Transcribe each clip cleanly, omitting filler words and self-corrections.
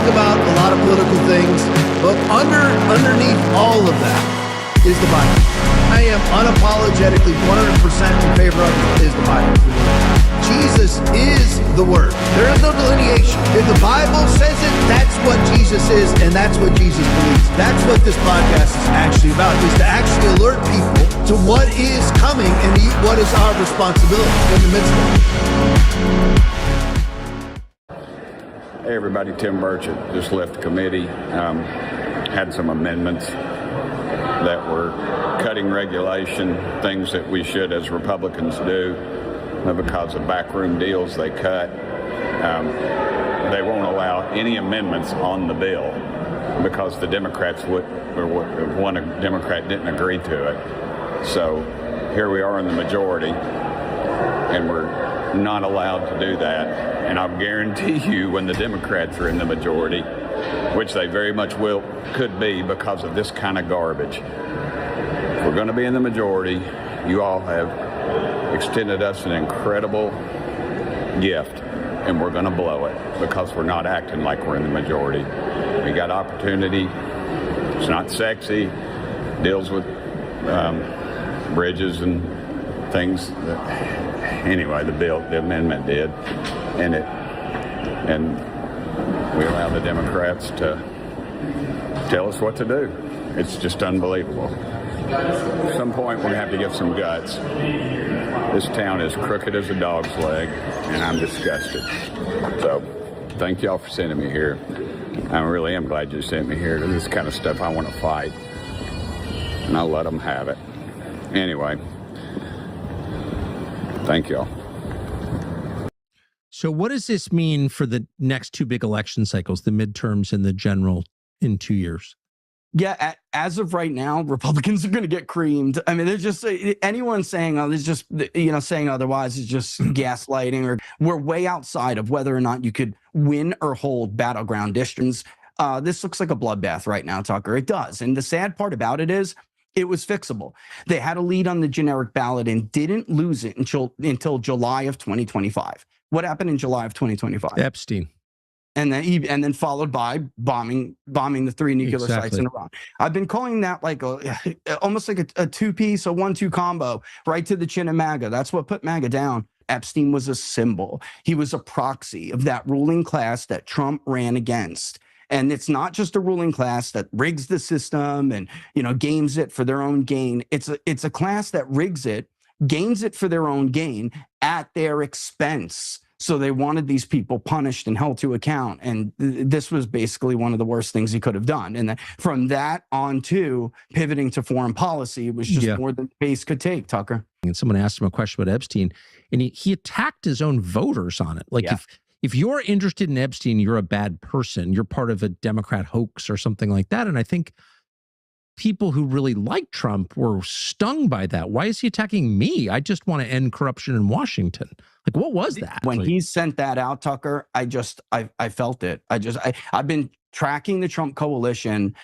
talk about a lot of political things, but underneath all of that is the Bible. I am unapologetically 100% in favor of it is the Bible. Jesus is the Word. There is no delineation. If the Bible says it, that's what Jesus is, and that's what Jesus believes. That's what this podcast is actually about, is to actually alert people to what is coming and what is our responsibility in the midst of it. Hey everybody, Tim Burchett just left the committee. Had some amendments that were cutting regulation, things that we should as Republicans do. Because of backroom deals they cut. They won't allow any amendments on the bill because the Democrats one Democrat didn't agree to it. So here we are in the majority, and we're not allowed to do that. And I'll guarantee you when the Democrats are in the majority, which they very much could be because of this kind of garbage. If we're going to be in the majority, you all have extended us an incredible gift, and we're going to blow it because we're not acting like we're in the majority. We got opportunity. It's not sexy. Deals with bridges and things. Anyway, the amendment did, and we allow the Democrats to tell us what to do. It's just unbelievable. At some point, we're going to have to get some guts. This town is crooked as a dog's leg, and I'm disgusted. So, thank y'all for sending me here. I really am glad you sent me here. This is the kind of stuff I want to fight, and I'll let them have it. Anyway, thank y'all. So what does this mean for the next two big election cycles, the midterms and the general in 2 years? Yeah, as of right now, Republicans are going to get creamed. I mean, they're just anyone saying, "Oh, there's just saying otherwise is just gaslighting." Or we're way outside of whether or not you could win or hold battleground districts. This looks like a bloodbath right now, Tucker. It does, and the sad part about it is, it was fixable. They had a lead on the generic ballot and didn't lose it until July of 2025. What happened in July of 2025? Epstein. And then followed by bombing the 3 nuclear sites in Iran. I've been calling that like almost like a two-piece, a 1-2 combo, right to the chin of MAGA. That's what put MAGA down. Epstein was a symbol. He was a proxy of that ruling class that Trump ran against. And it's not just a ruling class that rigs the system and games it for their own gain. It's a class that rigs it, gains it for their own gain at their expense. So they wanted these people punished and held to account. And this was basically one of the worst things he could have done. And from that on to pivoting to foreign policy, it was just more than the base could take, Tucker. And someone asked him a question about Epstein, and he attacked his own voters on it. Like, if you're interested in Epstein, you're a bad person. You're part of a Democrat hoax or something like that. And I think people who really like Trump were stung by that. Why is he attacking me? I just want to end corruption in Washington. Like, what was that? When he sent that out, Tucker, I felt it. I've been tracking the Trump coalition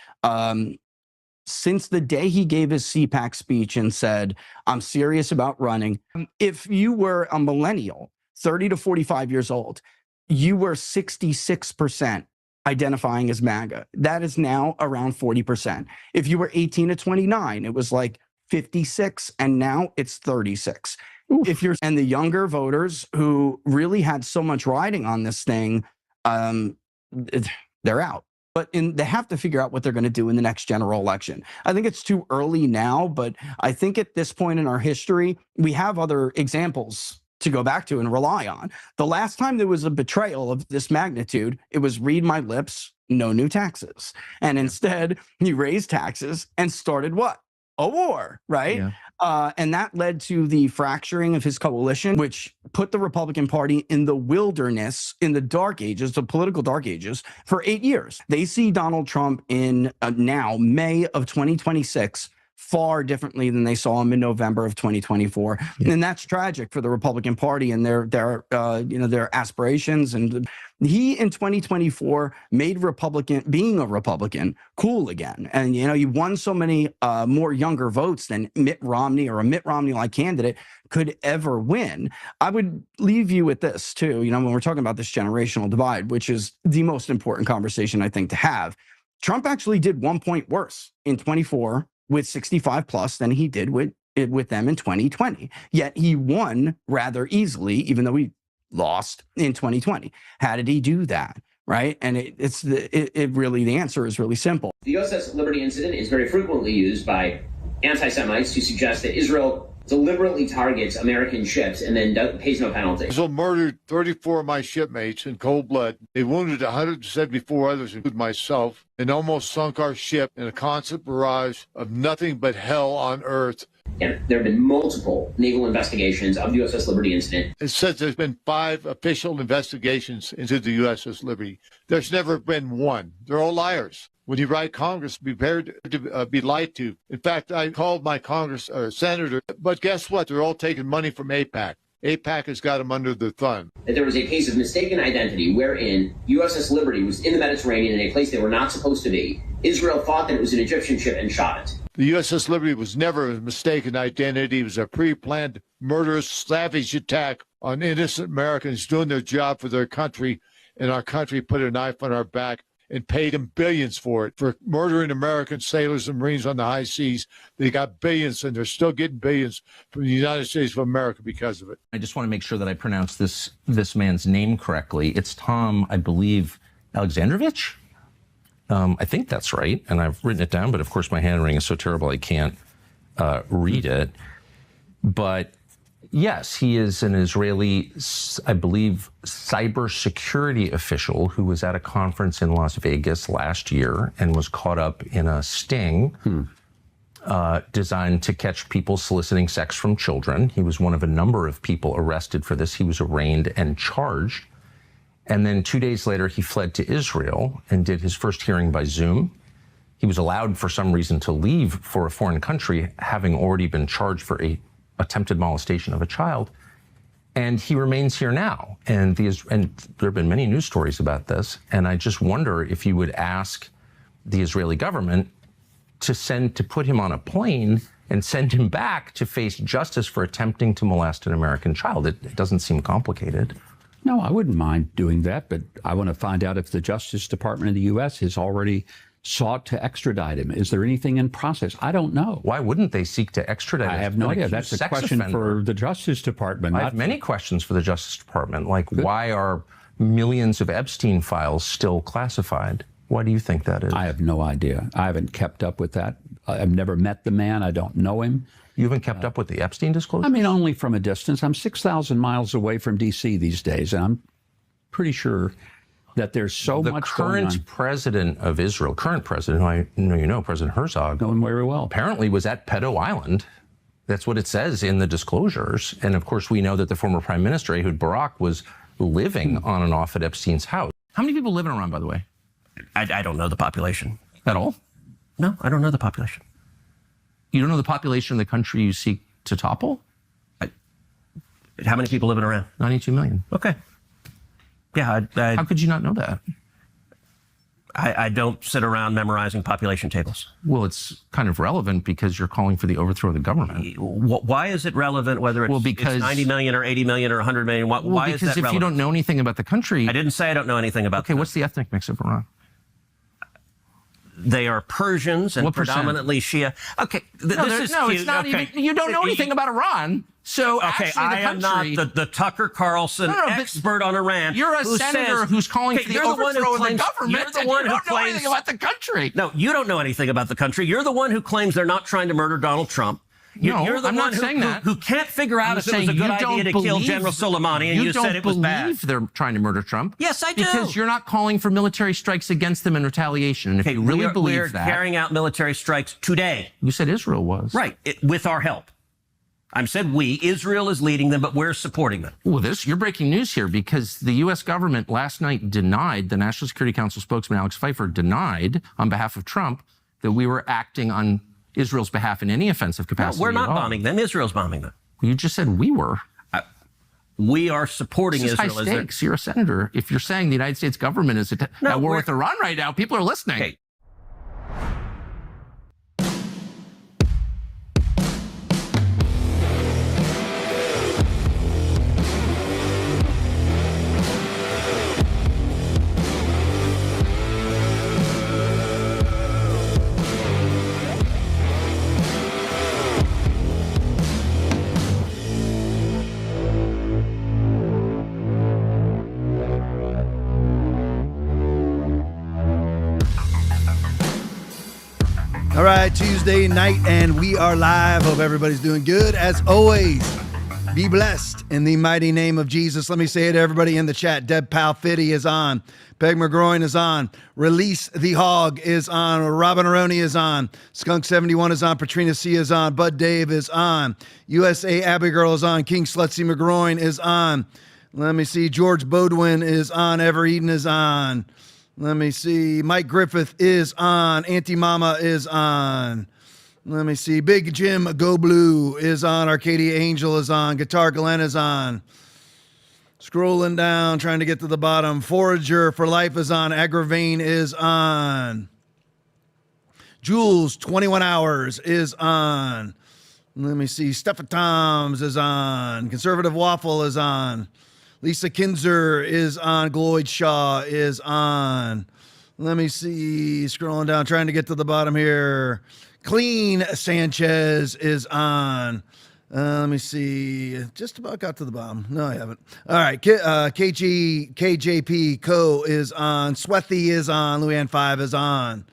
since the day he gave his CPAC speech and said, "I'm serious about running." If you were a millennial, 30 to 45 years old, you were 66% identifying as MAGA. That is now around 40%. If you were 18 to 29, it was like 56, and now it's 36. Oof. And the younger voters who really had so much riding on this thing, they're out. But they have to figure out what they're going to do in the next general election. I think it's too early now, but I think at this point in our history, we have other examples to go back to and rely on. The last time there was a betrayal of this magnitude, it was read my lips, no new taxes. And instead, he raised taxes and started what? A war, right? Yeah. And that led to the fracturing of his coalition, which put the Republican Party in the wilderness, in the dark ages, the political dark ages, for 8 years. They see Donald Trump in now, May of 2026, far differently than they saw him in November of 2024. Yeah. And that's tragic for the Republican Party and their aspirations. And he in 2024 made being a Republican cool again. And, he won so many more younger votes than Mitt Romney or a Mitt Romney-like candidate could ever win. I would leave you with this too, when we're talking about this generational divide, which is the most important conversation I think to have. Trump actually did 1 point worse in 24 with 65 plus than he did with them in 2020. Yet he won rather easily, even though he lost in 2020. How did he do that? Right? And the answer is really simple. The USS Liberty incident is very frequently used by anti-Semites to suggest that Israel deliberately targets American ships and then pays no penalty. Israel murdered 34 of my shipmates in cold blood. They wounded 174 others, including myself, and almost sunk our ship in a constant barrage of nothing but hell on earth. And there have been multiple naval investigations of the USS Liberty incident. It says there's been 5 official investigations into the USS Liberty. There's never been one. They're all liars. When you write Congress, be prepared to be lied to. In fact, I called my senator, but guess what? They're all taking money from AIPAC. AIPAC has got them under the thumb. That there was a case of mistaken identity wherein USS Liberty was in the Mediterranean in a place they were not supposed to be. Israel thought that it was an Egyptian ship and shot it. The USS Liberty was never a mistaken identity. It was a pre-planned, murderous, savage attack on innocent Americans doing their job for their country, and our country put a knife on our back and paid them billions for it, for murdering American sailors and Marines on the high seas. They got billions, and they're still getting billions from the United States of America because of it. I just want to make sure that I pronounce this man's name correctly. It's Tom, I believe, Alexandrovich? I think that's right, and I've written it down, but of course my handwriting is so terrible I can't read it. But yes, he is an Israeli, I believe, cybersecurity official who was at a conference in Las Vegas last year and was caught up in a sting designed to catch people soliciting sex from children. He was one of a number of people arrested for this. He was arraigned and charged. And then 2 days later, he fled to Israel and did his first hearing by Zoom. He was allowed for some reason to leave for a foreign country, having already been charged for a attempted molestation of a child, and he remains here now. And there have been many news stories about this. And I just wonder if you would ask the Israeli government to put him on a plane and send him back to face justice for attempting to molest an American child. It doesn't seem complicated. No, I wouldn't mind doing that, but I want to find out if the Justice Department of the U.S. has already sought to extradite him. Is there anything in process? I don't know. Why wouldn't they seek to extradite him? I have no idea. That's a question for the Justice Department. I have many questions for the Justice Department, like why are millions of Epstein files still classified? Why do you think that is? I have no idea. I haven't kept up with that. I've never met the man. I don't know him. You haven't kept up with the Epstein disclosure? I mean, only from a distance. I'm 6,000 miles away from D.C. these days, and I'm pretty sure that there's so much going on. The current president of Israel, President President Herzog, know him very well. Apparently was at Pedo Island. That's what it says in the disclosures. And of course, we know that the former prime minister, Ehud Barak, was living on and off at Epstein's house. How many people live in Iran, by the way? I don't know the population. At all? No, I don't know the population. You don't know the population of the country you seek to topple? How many people live in Iran? 92 million. Okay. Yeah. How could you not know that? I don't sit around memorizing population tables. Well, it's kind of relevant because you're calling for the overthrow of the government. Why is it relevant whether it's 90 million or 80 million or 100 million? Why is that relevant? Because if you don't know anything about the country... I didn't say I don't know anything about Okay, what's the ethnic mix of Iran? They are Persians and what predominantly Shia. Okay, it's not even... You don't know anything about Iran. So okay, I am not the Tucker Carlson expert on Iran. You're a senator who's calling for the overthrow of the government. You're the one who don't know anything about the country. No, you don't know anything about the country. You're the one who claims they're not trying to murder Donald Trump. You're the one who can't figure out if it was a good idea to kill General Soleimani, and you said it was bad. You don't believe they're trying to murder Trump? Yes, I do. Because you're not calling for military strikes against them in retaliation. And if you really believe that... We're carrying out military strikes today. You said Israel was. Right, with our help. I said we. Israel is leading them, but we're supporting them. Well, you're breaking news here because the U.S. government last night denied, the National Security Council spokesman Alex Pfeiffer denied on behalf of Trump that we were acting on Israel's behalf in any offensive capacity. No, we're not bombing them. Israel's bombing them. You just said we were. We are supporting this is Israel. High stakes. You're a senator. If you're saying the United States government is at war with Iran right now, people are listening. Okay. All right, Tuesday night, and we are live. Hope everybody's doing good. As always, be blessed in the mighty name of Jesus. Let me say it to everybody in the chat. Deb Palfitty is on. Peg McGroin is on. Release the Hog is on. Robin Aroni is on. Skunk71 is on. Patrina C is on. Bud Dave is on. USA Abbey Girl is on. King Slutsy McGroin is on. Let me see. George Bodwin is on. Ever Eden is on. Let me see. Mike Griffith is on. Auntie Mama is on. Let me see. Big Jim Go Blue is on. Arcadia Angel is on. Guitar Glenn is on. Scrolling down, trying to get to the bottom. Forager for Life is on. Agravane is on. Jules 21 Hours is on. Let me see. Steffa Toms is on. Conservative Waffle is on. Lisa Kinzer is on. Gloyd Shaw is on. Let me see. Scrolling down, trying to get to the bottom here. Clean Sanchez is on. Let me see. Just about got to the bottom. No, I haven't. All right. KJP Co is on. Swethy is on. Luann 5 is on.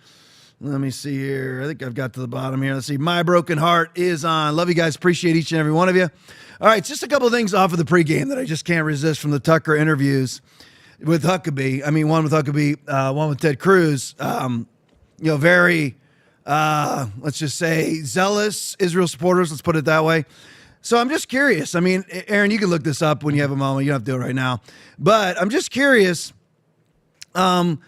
Let me see here. I think I've got to the bottom here. Let's see. My Broken Heart is on. Love you guys. Appreciate each and every one of you. All right, just a couple of things off of the pregame that I just can't resist from the Tucker interviews with Huckabee. I mean, one with Huckabee, one with Ted Cruz. Very, let's just say, zealous Israel supporters. Let's put it that way. So I'm just curious. I mean, Aaron, you can look this up when you have a moment. You don't have to do it right now. But I'm just curious. When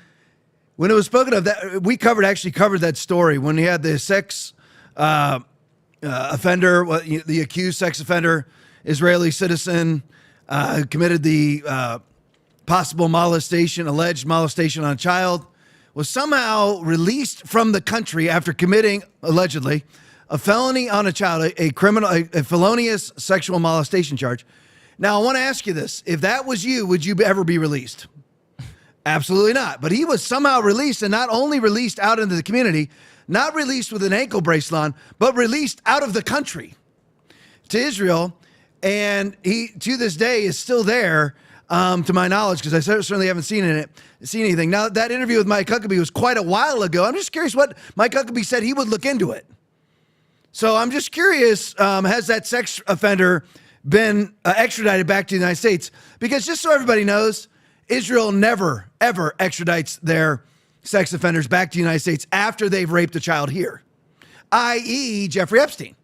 it was spoken of, that we actually covered that story when he had the sex offender, the accused sex offender, Israeli citizen, committed the possible alleged molestation on a child, was somehow released from the country after committing, allegedly, a felony on a child, a felonious sexual molestation charge. Now, I want to ask you this. If that was you, would you ever be released? Absolutely not. But he was somehow released, and not only released out into the community, not released with an ankle bracelet on, but released out of the country to Israel. And he, to this day, is still there, to my knowledge, because I certainly haven't seen anything. Now, that interview with Mike Huckabee was quite a while ago. I'm just curious what Mike Huckabee said he would look into it. So I'm just curious, has that sex offender been extradited back to the United States? Because just so everybody knows, Israel never, ever extradites their sex offenders back to the United States after they've raped a child here, i.e. Jeffrey Epstein.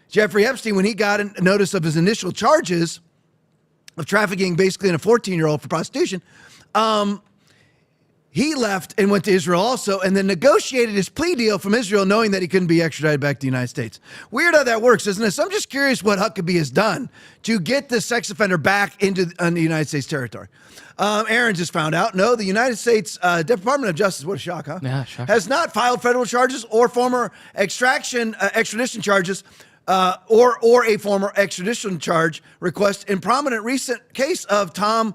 Jeffrey Epstein, when he got a notice of his initial charges of trafficking basically in a 14-year-old for prostitution, he left and went to Israel also, and then negotiated his plea deal from Israel, knowing that he couldn't be extradited back to the United States. Weird how that works, isn't it? So I'm just curious what Huckabee has done to get the sex offender back into the United States territory. Aaron just found out, no, the United States Department of Justice, what a shock, huh? Yeah, shock. Has not filed federal charges or former extradition charges or a former extradition charge request in prominent recent case of Tom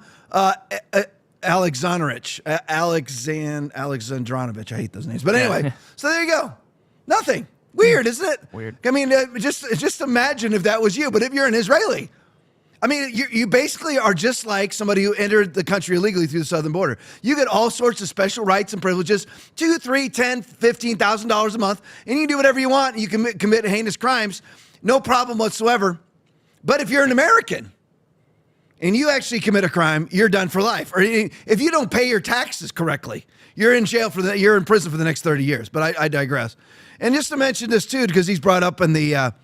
Alexandrovich. I hate those names. But anyway, so there you go. Nothing. Weird, isn't it? Weird. I mean, just imagine if that was you. But if you're an Israeli, I mean, you basically are just like somebody who entered the country illegally through the southern border. You get all sorts of special rights and privileges, $2,000, $3,000, $10,000, $15,000 a month, and you can do whatever you want. And you can commit heinous crimes, no problem whatsoever. But if you're an American and you actually commit a crime, you're done for life. Or if you don't pay your taxes correctly, you're in jail you're in prison for the next 30 years. But I digress. And just to mention this too, because he's brought up in the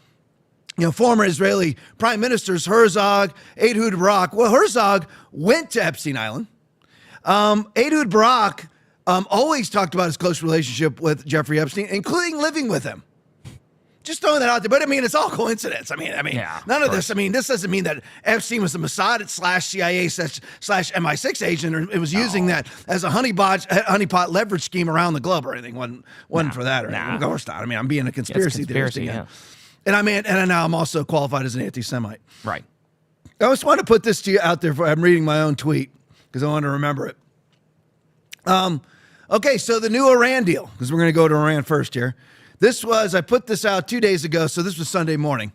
former Israeli prime ministers, Herzog, Ehud Barak. Well, Herzog went to Epstein Island. Ehud Barak always talked about his close relationship with Jeffrey Epstein, including living with him. Just throwing that out there. But I mean, it's all coincidence. I mean, none of this. I mean, this doesn't mean that Epstein was a Mossad / CIA / MI6 agent, or it was using that as a honeypot leverage scheme around the globe or anything. Wasn't for that or anything. Of course not. I mean, I'm being a conspiracy theorist again. Yeah. And now I'm also qualified as an anti-Semite. Right. I just want to put this to you out there. I'm reading my own tweet because I want to remember it. Okay, so the new Iran deal, because we're going to go to Iran first here. I put this out 2 days ago, so this was Sunday morning.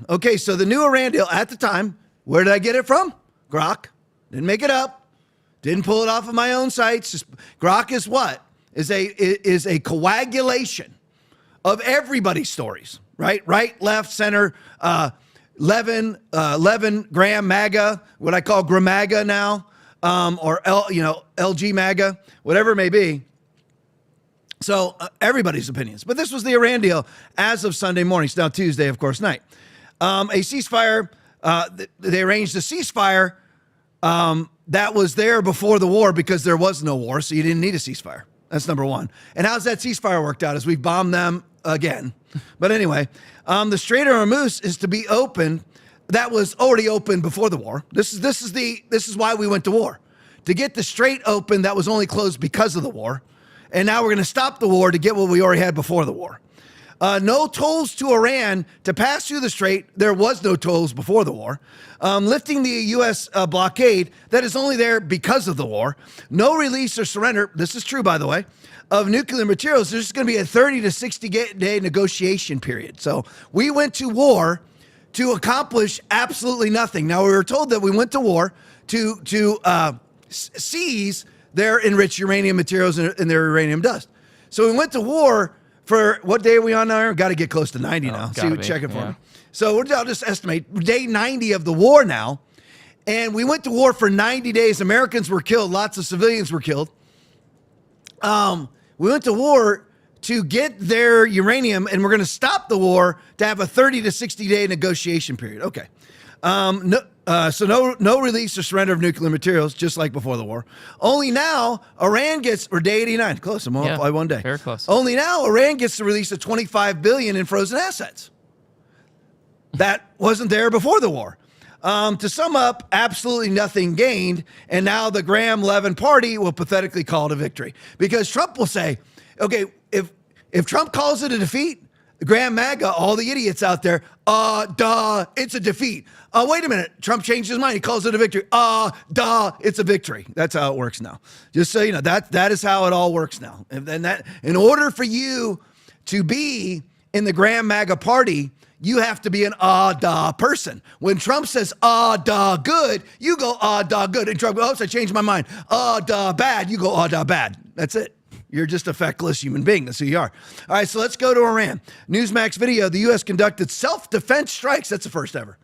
Okay, so the new Iran deal at the time, where did I get it from? Grok. Didn't make it up. Didn't pull it off of my own sites. Grok is what? Is a coagulation of everybody's stories, right? Right, left, center, Levin, Graham MAGA, what I call Gramaga now, or LG MAGA, whatever it may be. So everybody's opinions. But this was the Iran deal as of Sunday morning. It's now Tuesday, of course, night. A ceasefire, they arranged a ceasefire that was there before the war because there was no war, so you didn't need a ceasefire. That's number one. And how's that ceasefire worked out? As we've bombed them again. But anyway, the Strait of Hormuz is to be open. That was already open before the war. This is why we went to war. To get the strait open that was only closed because of the war. And now we're going to stop the war to get what we already had before the war. No tolls to Iran to pass through the strait. There was no tolls before the war. Lifting the U.S. Blockade that is only there because of the war. No release or surrender. This is true, by the way, of nuclear materials. There's going to be a 30 to 60 day negotiation period. So we went to war to accomplish absolutely nothing. Now, we were told that we went to war to seize their enriched uranium materials and their uranium dust. So we went to war for, what day are we on now? Got to get close to 90 now. Check it for me. So I'll just estimate day 90 of the war now. And we went to war for 90 days. Americans were killed. Lots of civilians were killed. We went to war to get their uranium, and we're going to stop the war to have a 30 to 60 day negotiation period. Okay. So no release or surrender of nuclear materials, just like before the war. Only now Iran gets, or day 89, close. I'm off by 1 day. Very close. Only now Iran gets to release a $25 billion in frozen assets. That wasn't there before the war. To sum up, absolutely nothing gained, and now the Graham-Levin party will pathetically call it a victory. Because Trump will say, okay, if Trump calls it a defeat, Graham MAGA, all the idiots out there, it's a defeat. Wait a minute, Trump changed his mind. He calls it a victory. It's a victory. That's how it works now. Just so you know, that is how it all works now. And then that, in order for you to be in the Graham MAGA party, you have to be an person. When Trump says good, you go good. And Trump goes, I changed my mind. Bad, you go bad. That's it. You're just a feckless human being. That's who you are. All right, so let's go to Iran. Newsmax video, the U.S. conducted self-defense strikes. That's the first ever.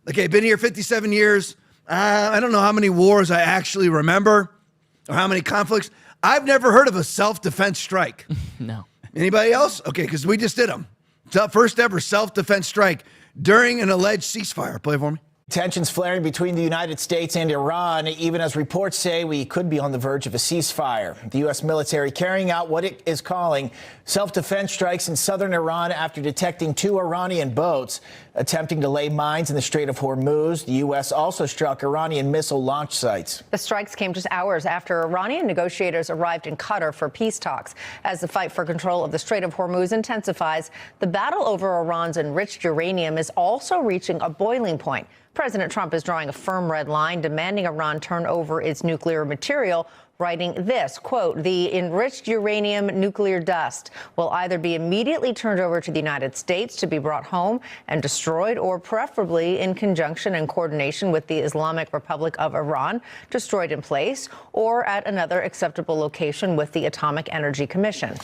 Okay, been here 57 years. I don't know how many wars I actually remember or how many conflicts. I've never heard of a self-defense strike. No. Anybody else? Okay, because we just did them. First ever self-defense strike during an alleged ceasefire. Play for me. Tensions flaring between the United States and Iran, even as reports say we could be on the verge of a ceasefire. The U.S. military carrying out what it is calling self-defense strikes in southern Iran after detecting 2 Iranian boats attempting to lay mines in the Strait of Hormuz. The U.S. also struck Iranian missile launch sites. The strikes came just hours after Iranian negotiators arrived in Qatar for peace talks. As the fight for control of the Strait of Hormuz intensifies, the battle over Iran's enriched uranium is also reaching a boiling point. President Trump is drawing a firm red line, demanding Iran turn over its nuclear material, writing this, quote, the enriched uranium nuclear dust will either be immediately turned over to the United States to be brought home and destroyed, or preferably in conjunction and coordination with the Islamic Republic of Iran, destroyed in place, or at another acceptable location with the Atomic Energy Commission.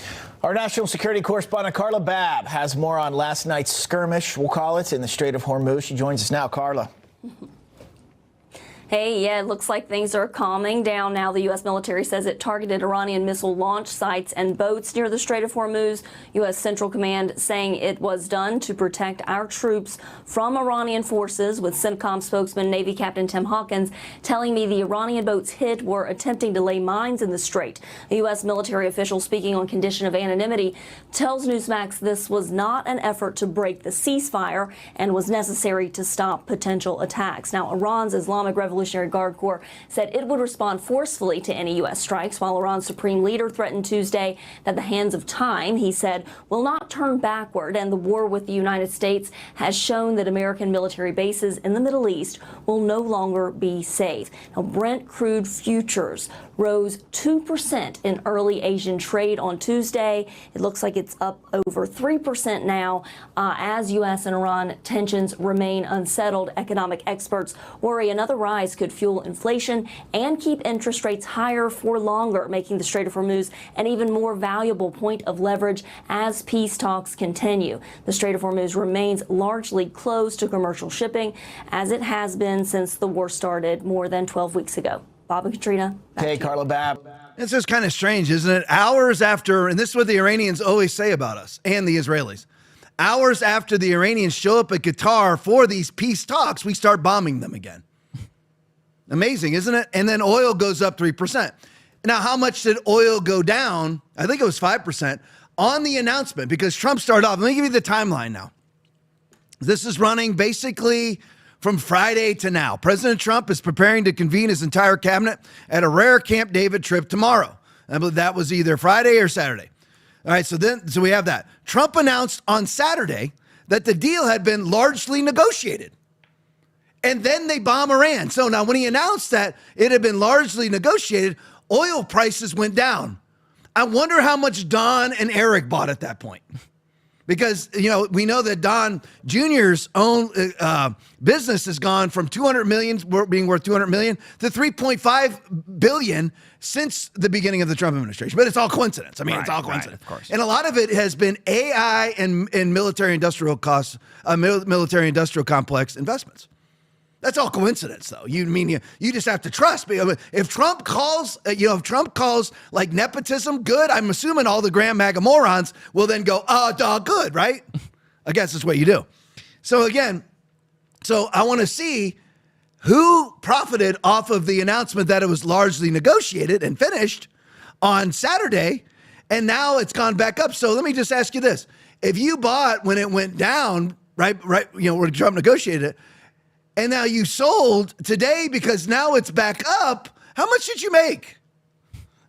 Our national security correspondent Carla Babb has more on last night's skirmish, we'll call it, in the Strait of Hormuz. She joins us now. Carla. Hey, yeah, it looks like things are calming down now. The U.S. military says it targeted Iranian missile launch sites and boats near the Strait of Hormuz. U.S. Central Command saying it was done to protect our troops from Iranian forces, with CENTCOM spokesman Navy Captain Tim Hawkins telling me the Iranian boats hit were attempting to lay mines in the strait. A U.S. military official speaking on condition of anonymity tells Newsmax this was not an effort to break the ceasefire and was necessary to stop potential attacks. Now, Iran's Islamic Revolutionary Guard Corps said it would respond forcefully to any U.S. strikes, while Iran's supreme leader threatened Tuesday that the hands of time, he said, will not turn backward, and the war with the United States has shown that American military bases in the Middle East will no longer be safe. Now, Brent crude futures rose 2% in early Asian trade on Tuesday. It looks like it's up over 3% now as U.S. and Iran tensions remain unsettled. Economic experts worry another rise could fuel inflation and keep interest rates higher for longer, making the Strait of Hormuz an even more valuable point of leverage as peace talks continue. The Strait of Hormuz remains largely closed to commercial shipping, as it has been since the war started more than 12 weeks ago. Bob and Katrina. Hey, Carla Babb. It's just kind of strange, isn't it? Hours after, and this is what the Iranians always say about us and the Israelis, hours after the Iranians show up at Qatar for these peace talks, we start bombing them again. Amazing, isn't it? And then oil goes up 3%. Now, how much did oil go down? I think it was 5% on the announcement, because Trump started off. Let me give you the timeline now. This is running basically from Friday to now. President Trump is preparing to convene his entire cabinet at a rare Camp David trip tomorrow. I believe that was either Friday or Saturday. All right, so we have that. Trump announced on Saturday that the deal had been largely negotiated. And then they bomb Iran. So now when he announced that it had been largely negotiated, oil prices went down. I wonder how much Don and Eric bought at that point. Because, we know that Don Jr.'s own business has gone from $200 million, being worth $200 million, to $3.5 billion since the beginning of the Trump administration. But it's all coincidence. I mean, it's all coincidence. Right, of course. And a lot of it has been AI and military industrial costs, military industrial complex investments. That's all coincidence, though. You just have to trust me. If Trump calls, like nepotism good, I'm assuming all the Grand MAGA morons will then go, good, right? I guess that's what you do. So again, I want to see who profited off of the announcement that it was largely negotiated and finished on Saturday, and now it's gone back up. So let me just ask you this: if you bought when it went down, right, where Trump negotiated it, and now you sold today because now it's back up, how much did you make?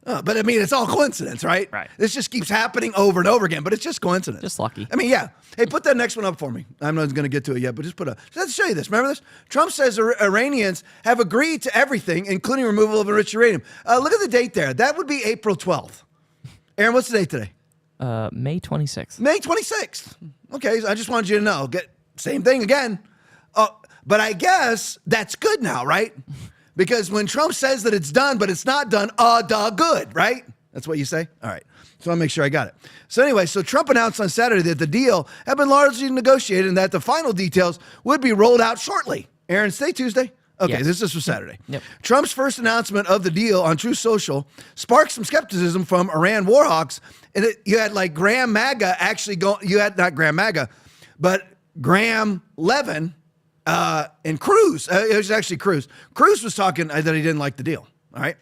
But I mean, it's all coincidence, right? Right. This just keeps happening over and over again, but it's just coincidence. Just lucky. I mean, yeah. Hey, put that next one up for me. I'm not going to get to it yet, but just let's show you this. Remember this? Trump says Iranians have agreed to everything, including removal of enriched uranium. Look at the date there. That would be April 12th. Aaron, what's the date today? May 26th. May 26th. Okay, so I just wanted you to know. Same thing again. But I guess that's good now, right? Because when Trump says that it's done, but it's not done, good, right? That's what you say? All right. So I'll make sure I got it. So anyway, Trump announced on Saturday that the deal had been largely negotiated and that the final details would be rolled out shortly. Aaron, stay Tuesday? Okay, yes. This is for Saturday. Yep. Trump's first announcement of the deal on Truth Social sparked some skepticism from Iran warhawks. And you had like Graham MAGA actually you had not Graham MAGA, but Graham Levin and Cruz. It was actually Cruz. Cruz was talking that he didn't like the deal. All right.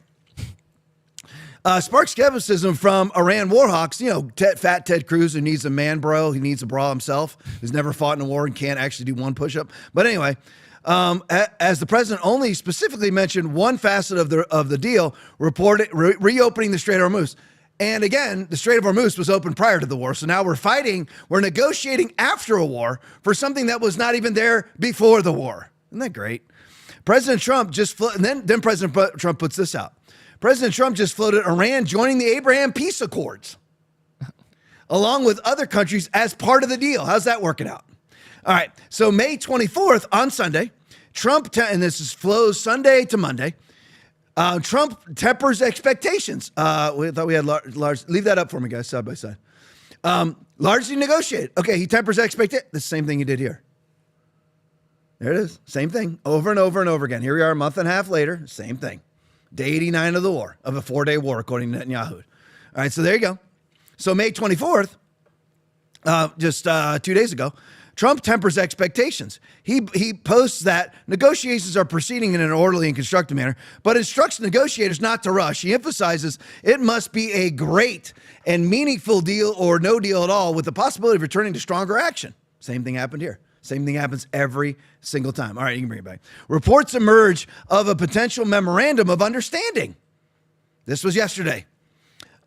Sparked skepticism from Iran warhawks. Fat Ted Cruz, who needs a man bro. He needs a bra himself. He's never fought in a war and can't actually do one push-up. But anyway, as the president only specifically mentioned one facet of the deal, reported reopening the Strait of Hormuz. And again, the Strait of Hormuz was open prior to the war. So now we're negotiating after a war for something that was not even there before the war. Isn't that great? President Trump then President Trump puts this out. President Trump just floated Iran joining the Abraham Peace Accords, along with other countries as part of the deal. How's that working out? All right. So May 24th on Sunday, Trump, and this flows Sunday to Monday, Trump tempers expectations. We thought we had large. Leave that up for me, guys, side by side. Largely negotiated. Okay, he tempers expectations. The same thing he did here. There it is. Same thing over and over and over again. Here we are a month and a half later. Same thing. Day 89 of the war, of a 4-day war, according to Netanyahu. All right, so there you go. So May 24th, just 2 days ago, Trump tempers expectations. He posts that negotiations are proceeding in an orderly and constructive manner, but instructs negotiators not to rush. He emphasizes it must be a great and meaningful deal or no deal at all, with the possibility of returning to stronger action. Same thing happened here. Same thing happens every single time. All right, you can bring it back. Reports emerge of a potential memorandum of understanding. This was yesterday.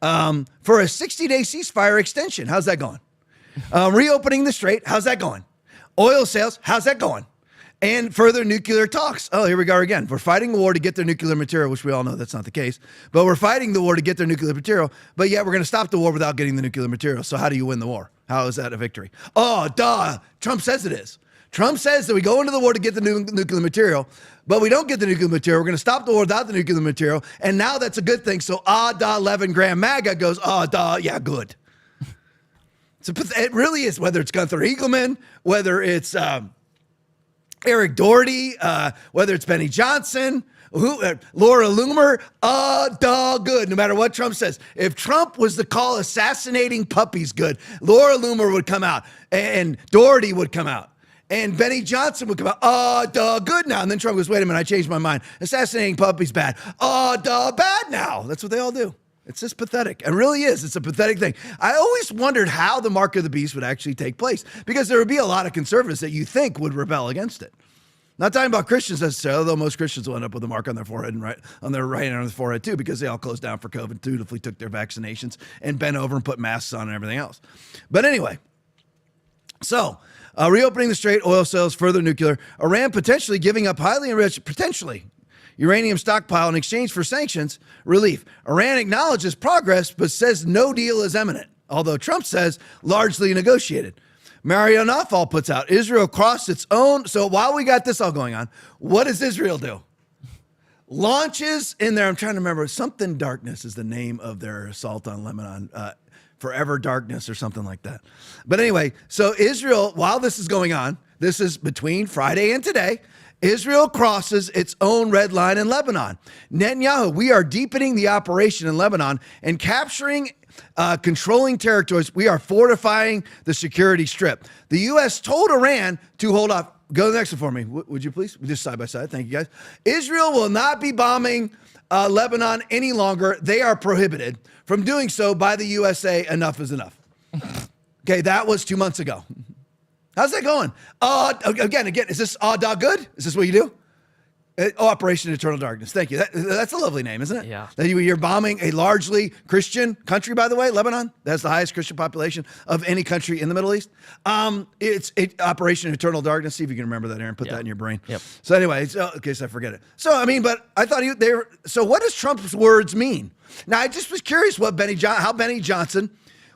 For a 60-day ceasefire extension. How's that going? Reopening the strait. How's that going? Oil sales. How's that going? And further nuclear talks. Oh, here we go again. We're fighting the war to get their nuclear material, which we all know that's not the case. But we're fighting the war to get their nuclear material. But yet we're going to stop the war without getting the nuclear material. So how do you win the war? How is that a victory? Oh, duh. Trump says it is. Trump says that we go into the war to get the nuclear material, but we don't get the nuclear material. We're going to stop the war without the nuclear material. And now that's a good thing. So, duh, 11 grand MAGA goes, duh, yeah, good. It really is, whether it's Gunther Eagleman, whether it's Eric Doherty, whether it's Benny Johnson, Laura Loomer, duh, good, no matter what Trump says. If Trump was to call assassinating puppies good, Laura Loomer would come out, and Doherty would come out, and Benny Johnson would come out, duh, good now. And then Trump goes, wait a minute, I changed my mind. Assassinating puppies, bad. Duh, bad now. That's what they all do. It's just pathetic. It really is. It's a pathetic thing. I always wondered how the mark of the beast would actually take place, because there would be a lot of conservatives that you think would rebel against it. Not talking about Christians necessarily, although most Christians will end up with a mark on their forehead and on their right hand on their forehead too, because they all closed down for COVID, dutifully took their vaccinations and bent over and put masks on and everything else. But anyway, so reopening the strait, oil sales, further nuclear, Iran potentially giving up highly enriched, potentially uranium stockpile in exchange for sanctions relief. Iran acknowledges progress, but says no deal is imminent, although Trump says largely negotiated. Mario Nawfal puts out, Israel crossed its own. So while we got this all going on, what does Israel do? Launches in there. I'm trying to remember. Something Darkness is the name of their assault on Lebanon. Forever Darkness or something like that. But anyway, so Israel, while this is going on, this is between Friday and today, Israel crosses its own red line in Lebanon. Netanyahu, we are deepening the operation in Lebanon and capturing controlling territories. We are fortifying the security strip. The U.S. told Iran to hold off. Go to the next one for me, would you please? Just side by side. Thank you, guys. Israel will not be bombing Lebanon any longer. They are prohibited from doing so by the USA. Enough is enough. Okay, that was 2 months ago. How's that going? Again, is this good? Is this what you do? Operation Eternal Darkness. Thank you. That's a lovely name, isn't it? Yeah. You're bombing a largely Christian country, by the way, Lebanon. That's the highest Christian population of any country in the Middle East. It's Operation Eternal Darkness. See if you can remember that, Aaron. Put that in your brain. Yep. So anyway, in case I forget it. So, I mean, but I thought so what does Trump's words mean? Now, I just was curious how Benny Johnson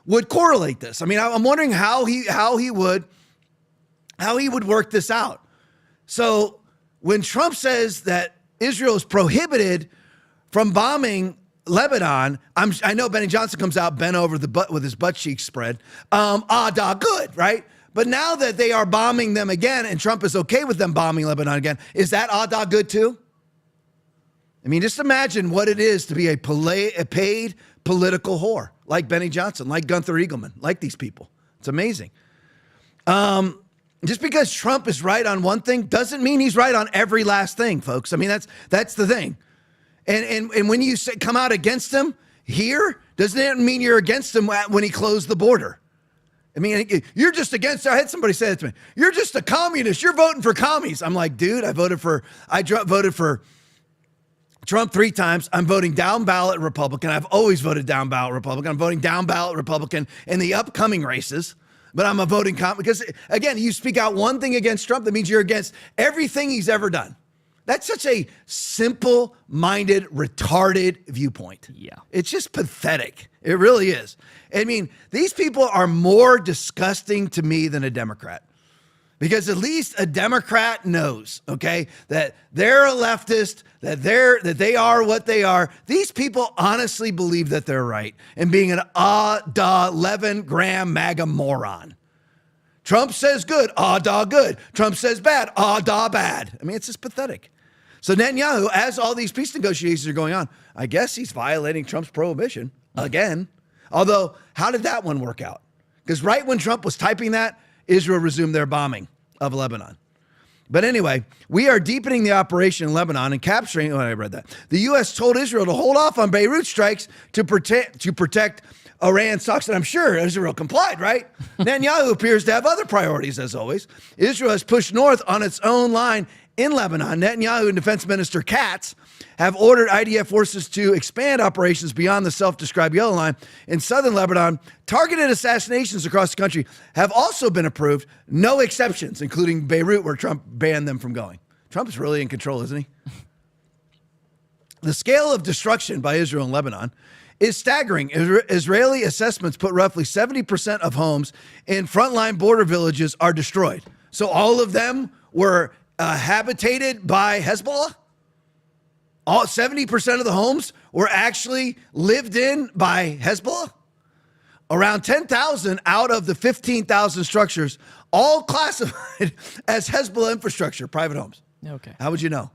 would correlate this. I mean, I'm wondering how he would work this out. So when Trump says that Israel is prohibited from bombing Lebanon, I know Benny Johnson comes out bent over the butt with his butt cheeks spread. Good, right? But now that they are bombing them again and Trump is okay with them bombing Lebanon again, is that good too? I mean, just imagine what it is to be a paid political whore like Benny Johnson, like Gunther Eagleman, like these people. It's amazing. Just because Trump is right on one thing doesn't mean he's right on every last thing, folks. I mean, that's the thing. And when you come out against him here, doesn't it mean you're against him when he closed the border? I mean, you're just against. I had somebody say that to me. You're just a communist. You're voting for commies. I'm like, dude, I voted for Trump 3 times. I'm voting down ballot Republican. I've always voted down ballot Republican. I'm voting down ballot Republican in the upcoming races. But I'm a voting because, again, you speak out one thing against Trump, that means you're against everything he's ever done. That's such a simple-minded, retarded viewpoint. Yeah. It's just pathetic. It really is. I mean, these people are more disgusting to me than a Democrat. Because at least a Democrat knows, okay, that they're a leftist, that they are what they are. These people honestly believe that they're right and being an 11 gram MAGA moron. Trump says good, da good. Trump says bad, da bad. I mean, it's just pathetic. So Netanyahu, as all these peace negotiations are going on, I guess he's violating Trump's prohibition again. Although, how did that one work out? Because right when Trump was typing that, Israel resumed their bombing of Lebanon. But anyway, we are deepening the operation in Lebanon and capturing, I read that. The U.S. told Israel to hold off on Beirut strikes to protect Iran's stocks, and I'm sure Israel complied, right? Netanyahu appears to have other priorities, as always. Israel has pushed north on its own line in Lebanon. Netanyahu and Defense Minister Katz have ordered IDF forces to expand operations beyond the self-described yellow line. In southern Lebanon, targeted assassinations across the country have also been approved, no exceptions, including Beirut, where Trump banned them from going. Trump's really in control, isn't he? The scale of destruction by Israel in Lebanon is staggering. Israeli assessments put roughly 70% of homes in frontline border villages are destroyed. So all of them were habitated by Hezbollah? All 70% of the homes were actually lived in by Hezbollah? Around 10,000 out of the 15,000 structures, all classified as Hezbollah infrastructure, private homes. Okay. How would you know?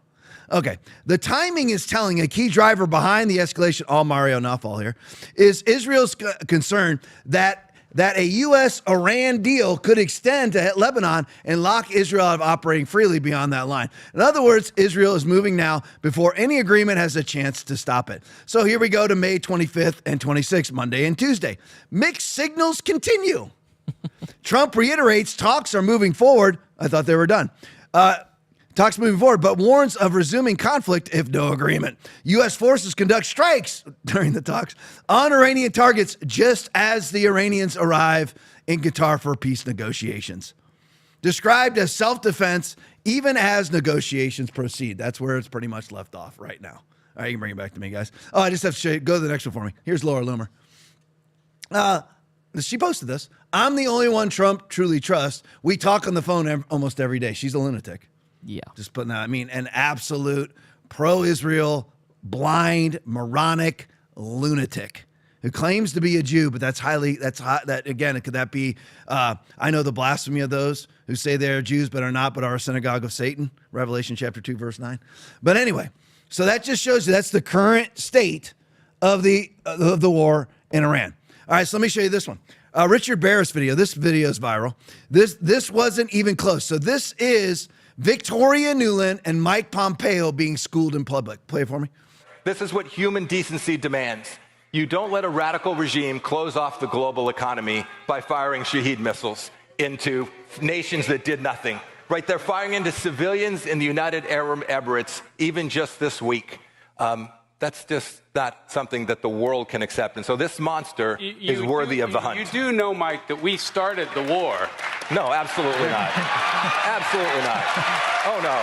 Okay. The timing is telling. A key driver behind the escalation, all Mario Nafal here, is Israel's concern that a U.S.-Iran deal could extend to Lebanon and lock Israel out of operating freely beyond that line. In other words, Israel is moving now before any agreement has a chance to stop it. So here we go to May 25th and 26th, Monday and Tuesday. Mixed signals continue. Trump reiterates talks are moving forward. I thought they were done. Talks moving forward, but warns of resuming conflict if no agreement. U.S. forces conduct strikes during the talks on Iranian targets just as the Iranians arrive in Qatar for peace negotiations. Described as self-defense, even as negotiations proceed. That's where it's pretty much left off right now. All right, you can bring it back to me, guys. Oh, I just have to show you. Go to the next one for me. Here's Laura Loomer. She posted this. I'm the only one Trump truly trusts. We talk on the phone almost every day. She's a lunatic. Yeah. Just putting that, an absolute pro-Israel, blind, moronic lunatic who claims to be a Jew, but could that be, I know the blasphemy of those who say they are Jews but are not, but are a synagogue of Satan, Revelation chapter 2, verse 9. But anyway, so that just shows you that's the current state of the war in Iran. All right, so let me show you this one. Richard Barrett's video. This video is viral. This wasn't even close. So this is Victoria Nuland and Mike Pompeo being schooled in public. Play it for me. This is what human decency demands. You don't let a radical regime close off the global economy by firing Shahed missiles into nations that did nothing. Right? They're firing into civilians in the United Arab Emirates, even just this week. That's just not something that the world can accept. And so this monster is worthy of the hunt. You do know, Mike, that we started the war. No, absolutely not. Absolutely not. Oh, no.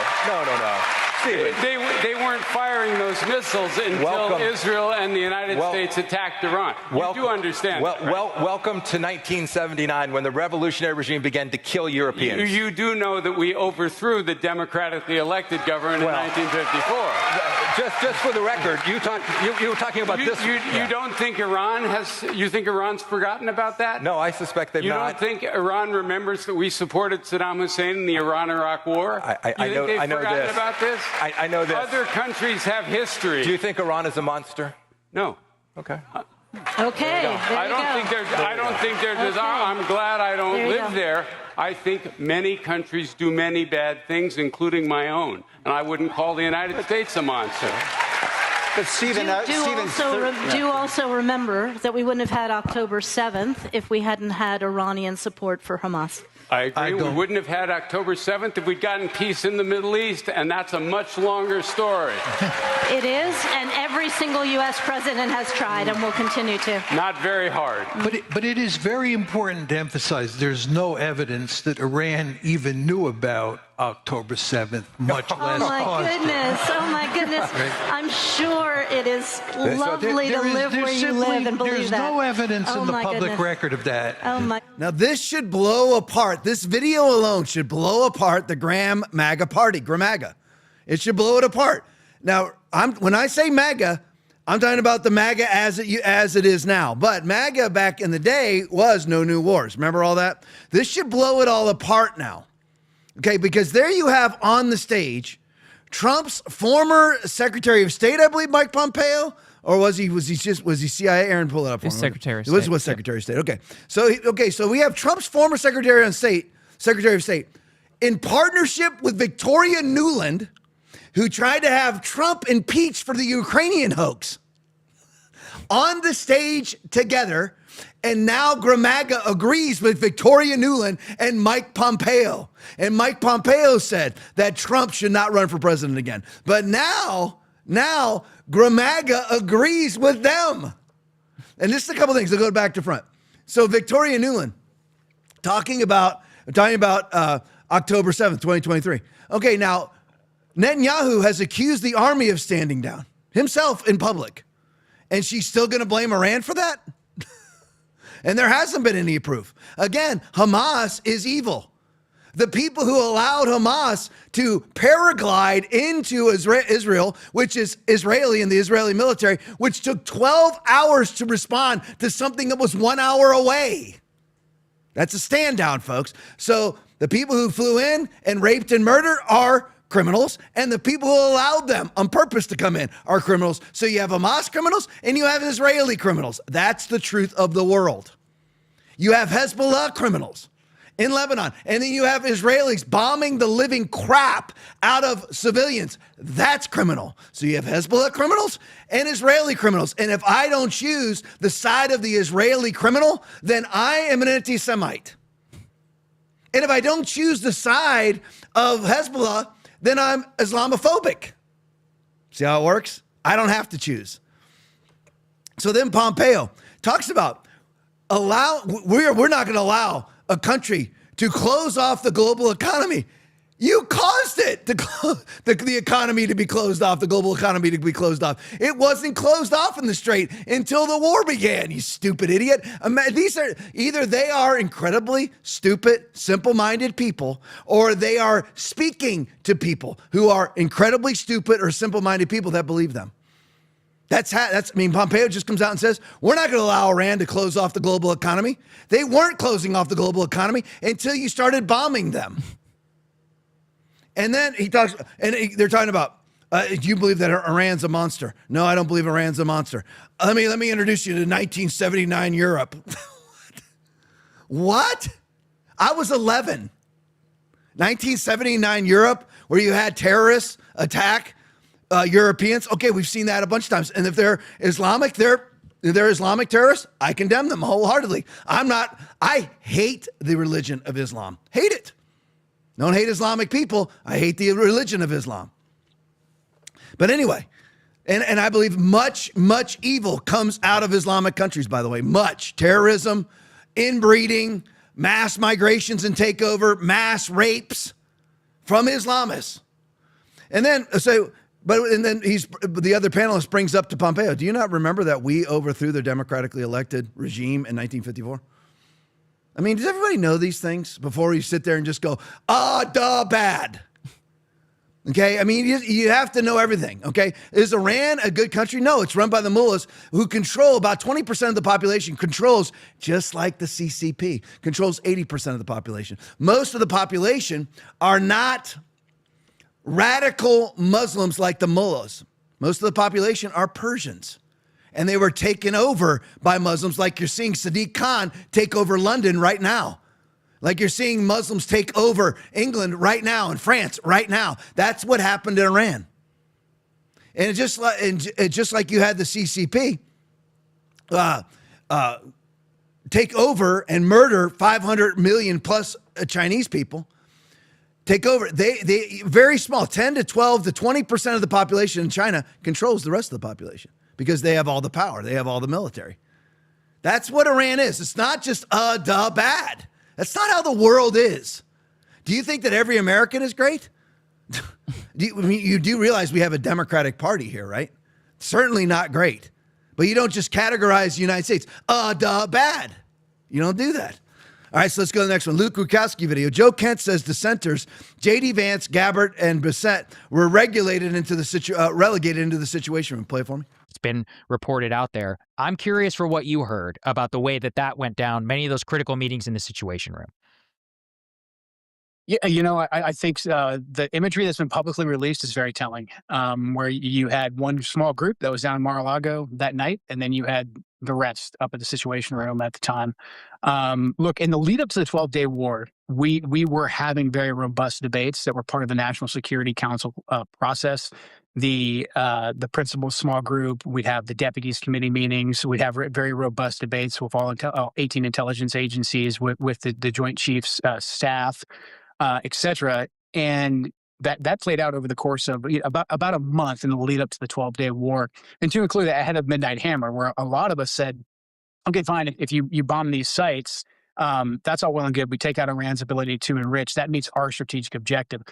They weren't firing those missiles until Israel and the United States attacked Iran. You do understand that, right? Welcome to 1979, when the revolutionary regime began to kill Europeans. You do know that we overthrew the democratically elected government in 1954. Just for the record, you were talking about this. You don't think Iran has? You think Iran's forgotten about that? No, I suspect they've not. You don't think Iran remembers that we supported Saddam Hussein in the Iran-Iraq War? I know forgotten this. about this? I know this. Other countries have history. Do you think Iran is a monster? No. Okay. Okay. I don't think there's. I'm glad I don't live there. I think many countries do many bad things, including my own, and I wouldn't call the United States a monster. But do also remember that we wouldn't have had October 7th if we hadn't had Iranian support for Hamas. I agree. We wouldn't have had October 7th if we'd gotten peace in the Middle East, and that's a much longer story. It is, and every single U.S. president has tried and will continue to. Not very hard. But it is very important to emphasize there's no evidence that Iran even knew about October 7th, much less Oh my goodness. Right? I'm sure it is lovely to live where you live and believe there's that. There's no evidence in the public record of that. Now, this should blow apart. This video alone should blow apart the Graham MAGA party, GRAMAGA. It should blow it apart. Now, when I say MAGA, I'm talking about the MAGA as it is now. But MAGA back in the day was no new wars. Remember all that? This should blow it all apart now. Okay, because there you have on the stage Trump's former Secretary of State, I believe, Mike Pompeo, or was he CIA? Aaron, pull it up for me. Secretary of State. It was Secretary of State. Okay. So we have Trump's former Secretary of State, in partnership with Victoria Nuland, who tried to have Trump impeached for the Ukrainian hoax, on the stage together. And now Gramaga agrees with Victoria Nuland and Mike Pompeo. And Mike Pompeo said that Trump should not run for president again. But now Gramaga agrees with them. And this is a couple things. I'll go back to front. So Victoria Nuland talking about October 7th, 2023. Okay, now Netanyahu has accused the army of standing down himself in public. And she's still going to blame Iran for that? And there hasn't been any proof. Again, Hamas is evil. The people who allowed Hamas to paraglide into Israel, which is Israeli and the Israeli military, which took 12 hours to respond to something that was 1 hour away. That's a stand down, folks. So the people who flew in and raped and murdered are criminals, and the people who allowed them on purpose to come in are criminals. So you have Hamas criminals and you have Israeli criminals. That's the truth of the world. You have Hezbollah criminals in Lebanon, and then you have Israelis bombing the living crap out of civilians. That's criminal. So you have Hezbollah criminals and Israeli criminals. And if I don't choose the side of the Israeli criminal, then I am an anti-Semite. And if I don't choose the side of Hezbollah, then I'm Islamophobic. See how it works? I don't have to choose. So then Pompeo talks about we're not going to allow a country to close off the global economy. You caused it, the economy to be closed off, the global economy to be closed off. It wasn't closed off in the Strait until the war began, you stupid idiot. These are either they are incredibly stupid, simple-minded people, or they are speaking to people who are incredibly stupid or simple-minded people that believe them. Pompeo just comes out and says, we're not going to allow Iran to close off the global economy. They weren't closing off the global economy until you started bombing them. And then he talks, and they're talking about, do you believe that Iran's a monster? No, I don't believe Iran's a monster. Let me introduce you to 1979 Europe. What? I was 11. 1979 Europe, where you had terrorists attack Europeans. Okay, we've seen that a bunch of times. And if they're Islamic, they're Islamic terrorists. I condemn them wholeheartedly. I hate the religion of Islam. Hate it. Don't hate Islamic people. I hate the religion of Islam. But anyway, and I believe much, much evil comes out of Islamic countries, by the way. Much. Terrorism, inbreeding, mass migrations and takeover, mass rapes from Islamists. And then, the other panelist brings up to Pompeo, do you not remember that we overthrew the democratically elected regime in 1954? I mean, does everybody know these things before you sit there and just go, bad? Okay, I mean, you have to know everything, okay? Is Iran a good country? No, it's run by the mullahs who control about 20% of the population, controls, just like the CCP, controls 80% of the population. Most of the population are not radical Muslims like the mullahs. Most of the population are Persians. And they were taken over by Muslims, like you're seeing Sadiq Khan take over London right now. Like you're seeing Muslims take over England right now and France right now. That's what happened in Iran. And just like you had the CCP take over and murder 500 million plus Chinese people, take over. They very small, 10 to 12 to 20% of the population in China controls the rest of the population. Because they have all the power. They have all the military. That's what Iran is. It's not just bad. That's not how the world is. Do you think that every American is great? You do realize we have a Democratic Party here, right? Certainly not great. But you don't just categorize the United States bad. You don't do that. All right, so let's go to the next one. Luke Rukowski video. Joe Kent says dissenters, J.D. Vance, Gabbard, and Bissett were relegated into the situation room. Play it for me. It's been reported out there. I'm curious for what you heard about the way that went down, many of those critical meetings in the Situation Room. Yeah, I think the imagery that's been publicly released is very telling, where you had one small group that was down in Mar-a-Lago that night, and then you had the rest up at the Situation Room at the time. Look, in the lead up to the 12-day war, we were having very robust debates that were part of the National Security Council process. The principal small group, we'd have the deputies committee meetings, we'd have very robust debates with all 18 intelligence agencies, with the Joint Chiefs staff, et cetera. And that played out over the course of about a month in the lead up to the 12-day war. And to include ahead of Midnight Hammer, where a lot of us said, okay, fine, if you bomb these sites, that's all well and good. We take out Iran's ability to enrich. That meets our strategic objective.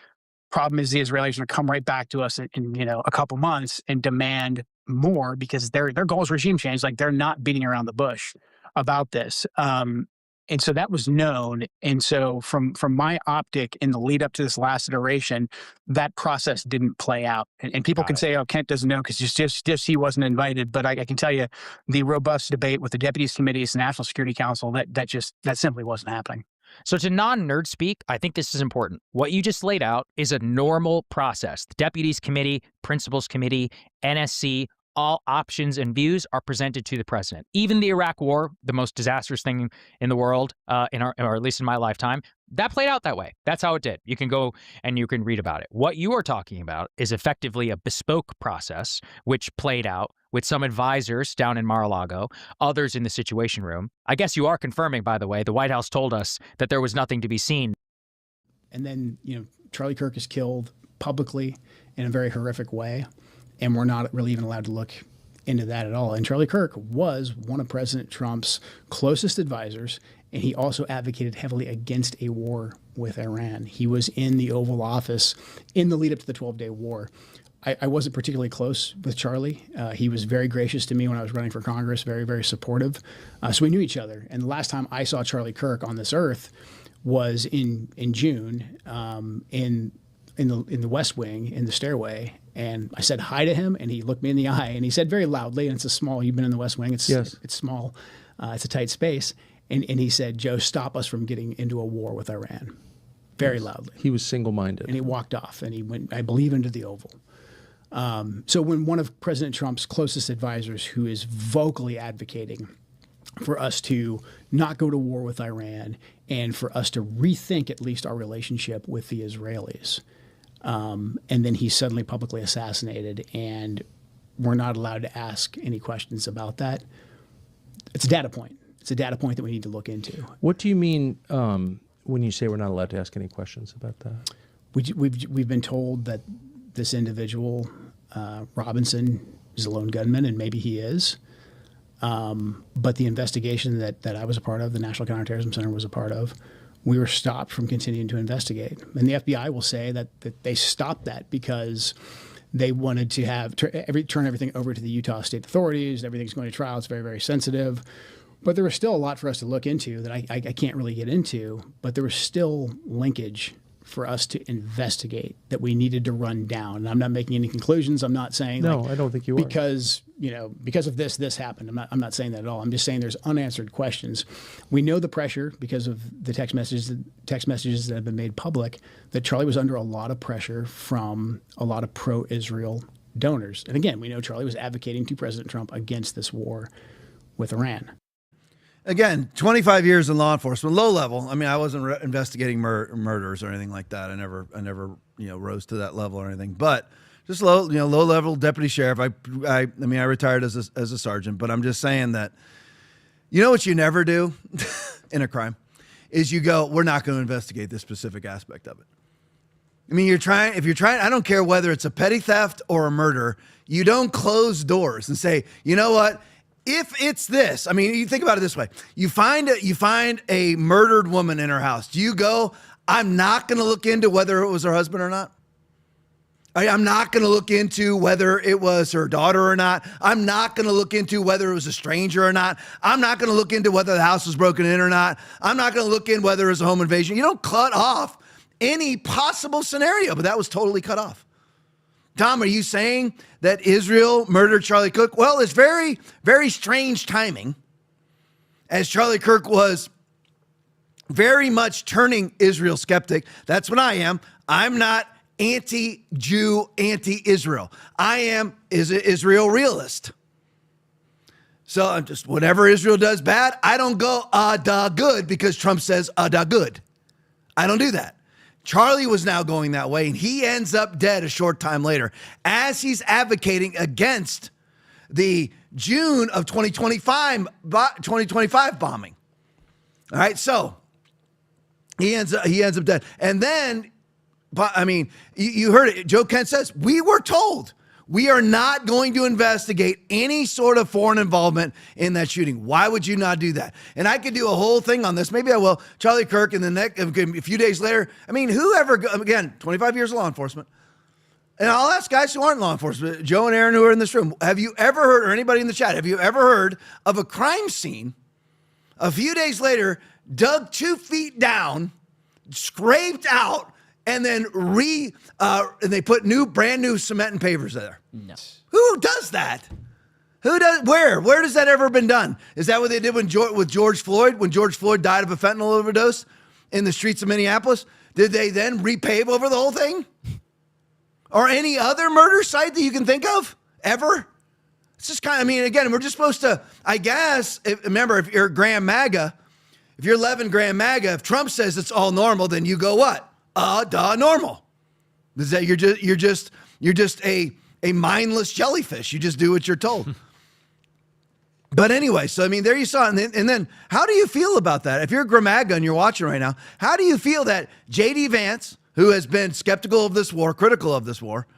Problem is the Israelis are going to come right back to us in a couple months and demand more, because their goal is regime change. Like, they're not beating around the bush about this. And so that was known. And so from my optic in the lead up to this last iteration, that process didn't play out. And people can say, oh, Kent doesn't know because just he wasn't invited. But I can tell you, the robust debate with the deputies committees, the National Security Council, that simply wasn't happening. So to non-nerd speak, I think this is important. What you just laid out is a normal process. The Deputies Committee, Principals Committee, NSC, all options and views are presented to the president. Even the Iraq War, the most disastrous thing in the world, or at least in my lifetime, that played out that way. That's how it did. You can go and you can read about it. What you are talking about is effectively a bespoke process, which played out with some advisors down in Mar-a-Lago, others in the Situation Room. I guess you are confirming, by the way, the White House told us that there was nothing to be seen. And then, Charlie Kirk is killed publicly in a very horrific way, and we're not really even allowed to look into that at all. And Charlie Kirk was one of President Trump's closest advisors, and he also advocated heavily against a war with Iran. He was in the Oval Office in the lead up to the 12-day war. I wasn't particularly close with Charlie. He was very gracious to me when I was running for Congress, very, very supportive. So we knew each other. And the last time I saw Charlie Kirk on this earth was in June in the West Wing, in the stairway. And I said hi to him, and he looked me in the eye, and he said very loudly, and it's a small, you've been in the West Wing, it's small, it's a tight space. And he said, Joe, stop us from getting into a war with Iran. Very loudly. He was single-minded. And he walked off, and he went, I believe, into the Oval. So when one of President Trump's closest advisors, who is vocally advocating for us to not go to war with Iran and for us to rethink at least our relationship with the Israelis, and then he's suddenly publicly assassinated, and we're not allowed to ask any questions about that, it's a data point. It's a data point that we need to look into. What do you mean when you say we're not allowed to ask any questions about that? We've been told that this individual, Robinson, is a lone gunman, and maybe he is. But the investigation that I was a part of, the National Counterterrorism Center was a part of, we were stopped from continuing to investigate. And the FBI will say that they stopped that because they wanted to have turn everything over to the Utah state authorities. Everything's going to trial. It's very, very sensitive. But there was still a lot for us to look into that I can't really get into. But there was still linkage for us to investigate that we needed to run down. And I'm not making any conclusions. I'm not saying no, I don't think you are. Because of this happened. I'm not saying that at all. I'm just saying there's unanswered questions. We know the pressure because of the text messages that have been made public, that Charlie was under a lot of pressure from a lot of pro-Israel donors. And again, we know Charlie was advocating to President Trump against this war with Iran. Again, 25 years in law enforcement, low level. I mean, I wasn't investigating murders or anything like that. I never rose to that level or anything. But just low level deputy sheriff. I mean, I retired as a sergeant. But I'm just saying that, what you never do in a crime is you go, we're not going to investigate this specific aspect of it. I mean, if you're trying, I don't care whether it's a petty theft or a murder. You don't close doors and say, you know what? If it's this, I mean, you think about it this way. You find a murdered woman in her house. Do you go, I'm not going to look into whether it was her husband or not? I'm not going to look into whether it was her daughter or not. I'm not going to look into whether it was a stranger or not. I'm not going to look into whether the house was broken in or not. I'm not going to look in whether it was a home invasion. You don't cut off any possible scenario, but that was totally cut off. Tom, are you saying that Israel murdered Charlie Kirk? Well, it's very, very strange timing, as Charlie Kirk was very much turning Israel skeptic. That's what I am. I'm not anti-Jew, anti-Israel. I am Israel realist. So I'm just, whatever Israel does bad, I don't go, da good, because Trump says, da good. I don't do that. Charlie was now going that way, and he ends up dead a short time later as he's advocating against the June of 2025 bombing. All right, so he ends up dead. And then, I mean, you heard it. Joe Kent says, we were told we are not going to investigate any sort of foreign involvement in that shooting. Why would you not do that? And I could do a whole thing on this. Maybe I will. Charlie Kirk, and a few days later, I mean, whoever, again, 25 years of law enforcement. And I'll ask guys who aren't law enforcement, Joe and Aaron who are in this room, have you ever heard, or anybody in the chat, have you ever heard of a crime scene a few days later, dug 2 feet down, scraped out, and then and they put brand new cement and pavers there? No. Who does that? Who does? Where does that ever been done? Is that what they did with George Floyd? When George Floyd died of a fentanyl overdose in the streets of Minneapolis, did they then repave over the whole thing? Or any other murder site that you can think of ever? It's just kind of, I mean, again, we're just supposed to, I guess, remember, if you're Graham MAGA, if you're 11 Graham MAGA, if Trump says it's all normal, then you go what? Normal. Is that you're just a mindless jellyfish. You just do what you're told. But anyway, so I mean, there you saw it. And then how do you feel about that? If you're Graham MAGA and you're watching right now, how do you feel that J.D. Vance, who has been skeptical of this war, critical of this war,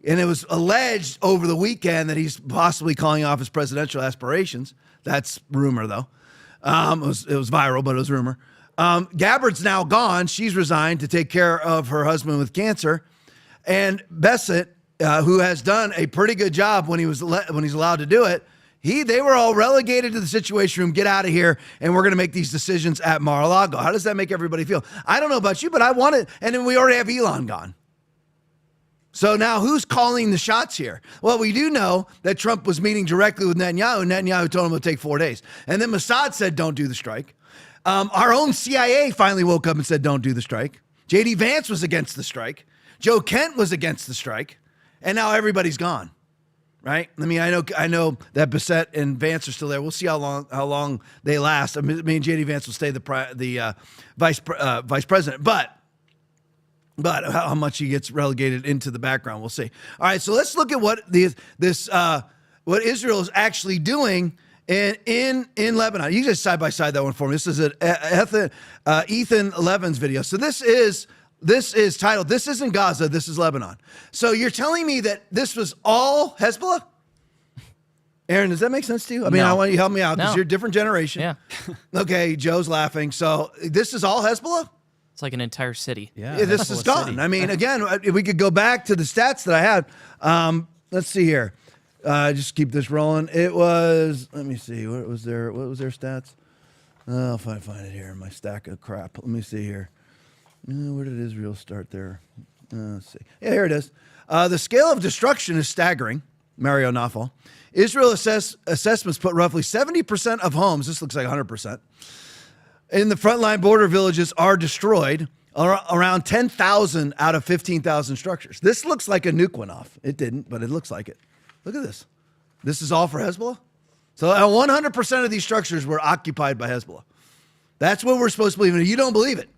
and it was alleged over the weekend that he's possibly calling off his presidential aspirations. That's rumor, though. It was viral, but it was rumor. Gabbard's now gone. She's resigned to take care of her husband with cancer. And Bessent, who has done a pretty good job when he's allowed to do it, they were all relegated to the Situation Room. Get out of here, and we're going to make these decisions at Mar-a-Lago. How does that make everybody feel? I don't know about you, but I want it. And then we already have Elon gone. So now who's calling the shots here? Well, we do know that Trump was meeting directly with Netanyahu. Netanyahu told him it would take 4 days. And then Mossad said, don't do the strike. Our own CIA finally woke up and said, don't do the strike. J.D. Vance was against the strike. Joe Kent was against the strike. And now everybody's gone, right? I mean, I know that Bessent and Vance are still there. We'll see how long they last. I mean, J.D. Vance will stay the vice president. But how much he gets relegated into the background, we'll see. All right, so let's look at what what Israel is actually doing in Lebanon. You just side by side that one for me. This is Ethan Levin's video. So this is titled, "This isn't Gaza, this is Lebanon." So you're telling me that this was all Hezbollah? Aaron, does that make sense to you? I mean, I want you to help me out because you're a different generation. Yeah. Okay, Joe's laughing. So this is all Hezbollah? It's like an entire city. Yeah, this is gone. City. I mean, again, if we could go back to the stats that I had. Let's see here. Just keep this rolling. It was, let me see, what was their stats? Oh, if I find it here in my stack of crap. Let me see here. Where did Israel start there? Let's see. Yeah, here it is. The scale of destruction is staggering. Mario Nafal. Israel assessments put roughly 70% of homes, this looks like 100%, in the frontline border villages are destroyed. Around 10,000 out of 15,000 structures. This looks like a nuke went off. It didn't, but it looks like it. Look at this. This is all for Hezbollah? So 100% of these structures were occupied by Hezbollah. That's what we're supposed to believe. And if you don't believe it,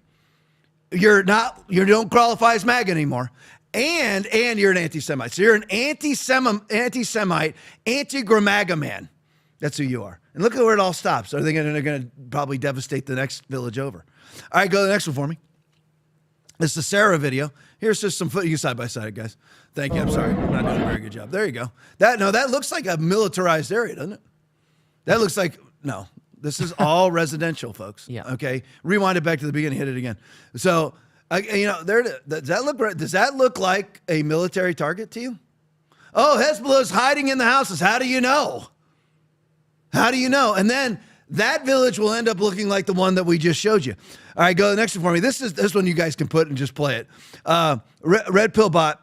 you don't qualify as MAGA anymore. And you're an anti-Semite. So you're an anti-Semite, anti-Gramaga man. That's who you are. And look at where it all stops. They're going to probably devastate the next village over. All right, go to the next one for me. This is the Sarah video. Here's just some foot. You side by side, guys. Thank you. I'm sorry. I'm not doing a very good job. There you go. That looks like a militarized area, doesn't it? That looks like, no. This is all residential, folks. Yeah. Okay. Rewind it back to the beginning. Hit it again. So, does that look like a military target to you? Oh, Hezbollah is hiding in the houses. How do you know? How do you know? And then that village will end up looking like the one that we just showed you. All right, go to the next one for me. This one you guys can put and just play it. Red Pillbot.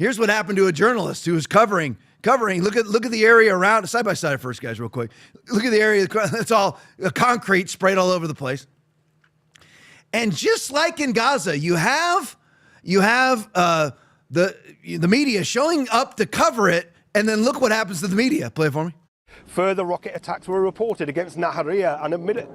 Here's what happened to a journalist who was covering. Look at the area around, side by side first, guys, real quick. Look at the area. It's all concrete sprayed all over the place. And just like in Gaza, you have the media showing up to cover it, and then look what happens to the media. Play it for me. Further rocket attacks were reported against Nahariya and admitted.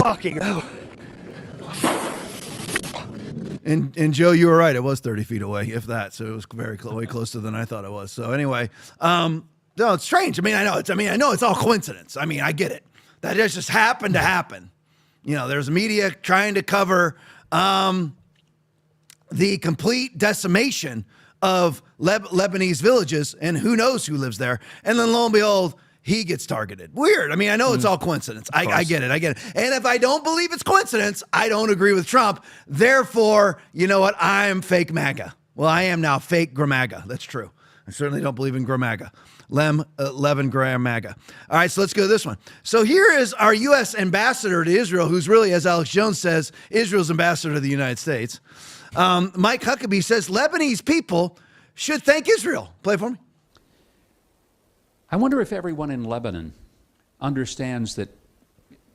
Fucking hell. And Joe, you were right. It was 30 feet away, if that. So it was way closer than I thought it was. So anyway, no, it's strange. I know it's all coincidence. I mean, I get it. That just happened to happen. You know, there's media trying to cover the complete decimation of Lebanese villages, and who knows who lives there. And then lo and behold, he gets targeted. Weird. I mean, I know it's all coincidence. I get it. And if I don't believe it's coincidence, I don't agree with Trump. Therefore, you know what? I am fake MAGA. Well, I am now fake Gramaga. That's true. I certainly don't believe in Gramaga. Levin Graham MAGA. All right, so let's go to this one. So here is our U.S. ambassador to Israel, who's really, as Alex Jones says, Israel's ambassador to the United States. Mike Huckabee says Lebanese people should thank Israel. Play for me. I wonder if everyone in Lebanon understands that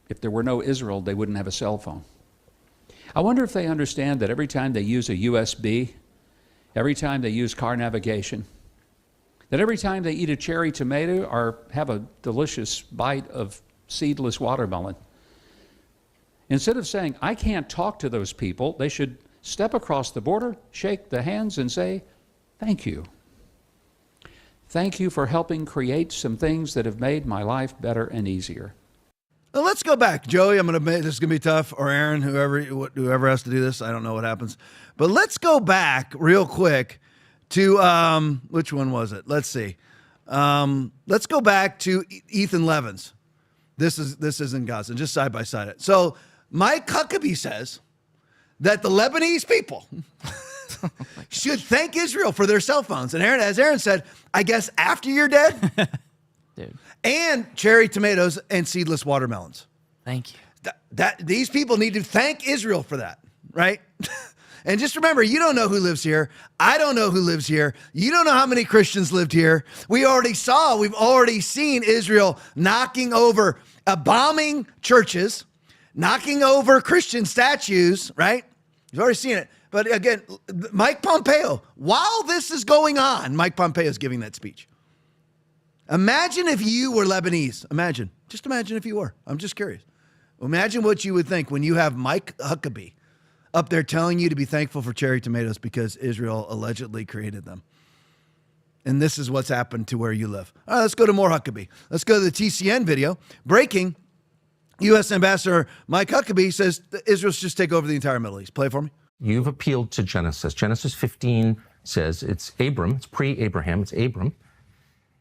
if there were no Israel, they wouldn't have a cell phone. I wonder if they understand that every time they use a USB, every time they use car navigation, that every time they eat a cherry tomato or have a delicious bite of seedless watermelon, instead of saying, I can't talk to those people, they should step across the border, shake the hands, and say, thank you. Thank you for helping create some things that have made my life better and easier. Well, let's go back. Joey, this is going to be tough, or Aaron, whoever has to do this. I don't know what happens. But let's go back real quick to, which one was it? Let's see. Let's go back to Ethan Levin's. This isn't Gaza, just side by side it. So Mike Huckabee says that the Lebanese people should thank Israel for their cell phones. And as Aaron said, I guess after you're dead, dude. And cherry tomatoes and seedless watermelons. Thank you. These people need to thank Israel for that, right? And just remember, you don't know who lives here. I don't know who lives here. You don't know how many Christians lived here. We've already seen Israel bombing churches, knocking over Christian statues, right? You've already seen it. But again, Mike Pompeo, while this is going on, Mike Pompeo is giving that speech. Imagine if you were Lebanese. Just imagine if you were. I'm just curious. Imagine what you would think when you have Mike Huckabee up there telling you to be thankful for cherry tomatoes because Israel allegedly created them. And this is what's happened to where you live. All right, let's go to more Huckabee. Let's go to the TCN video. Breaking, U.S. Ambassador Mike Huckabee says Israel should just take over the entire Middle East. Play for me. You've appealed to Genesis. Genesis 15 says it's Abram, it's pre-Abraham, it's Abram,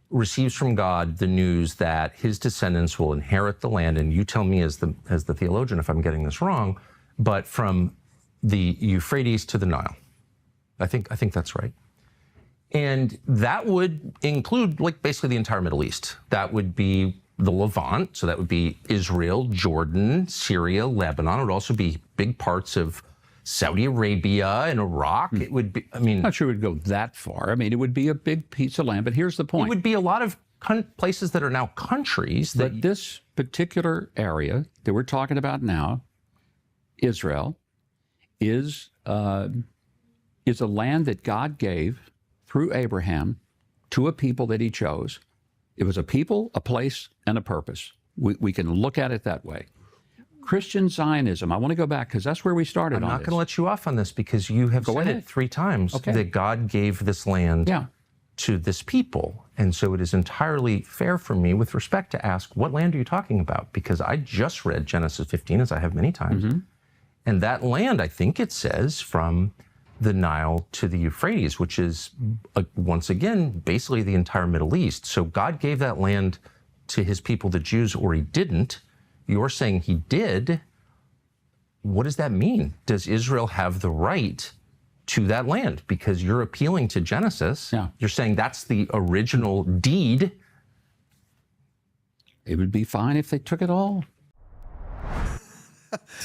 receives from God the news that his descendants will inherit the land. And you tell me as the theologian if I'm getting this wrong, but from the Euphrates to the Nile. I think that's right. And that would include basically the entire Middle East. That would be the Levant, so that would be Israel, Jordan, Syria, Lebanon. It would also be big parts of Saudi Arabia and Iraq. It would be, I'm not sure it would go that far. It would be a big piece of land, but here's the point. It would be a lot of places that are now countries. But this particular area that we're talking about now, Israel, is a land that God gave through Abraham to a people that he chose. It was a people, a place, and a purpose. We can look at it that way. Christian Zionism, I want to go back because that's where we started. I'm not going to let you off on this because you have said it 3 times that God gave this land to this people. And so it is entirely fair for me with respect to ask, what land are you talking about? Because I just read Genesis 15, as I have many times. Mm-hmm. And that land, I think it says, from the Nile to the Euphrates, which is, once again, basically the entire Middle East. So God gave that land to his people, the Jews, or he didn't. You're saying he did. What does that mean? Does Israel have the right to that land because you're appealing to Genesis. Yeah. You're saying that's the original deed. It would be fine if they took it all.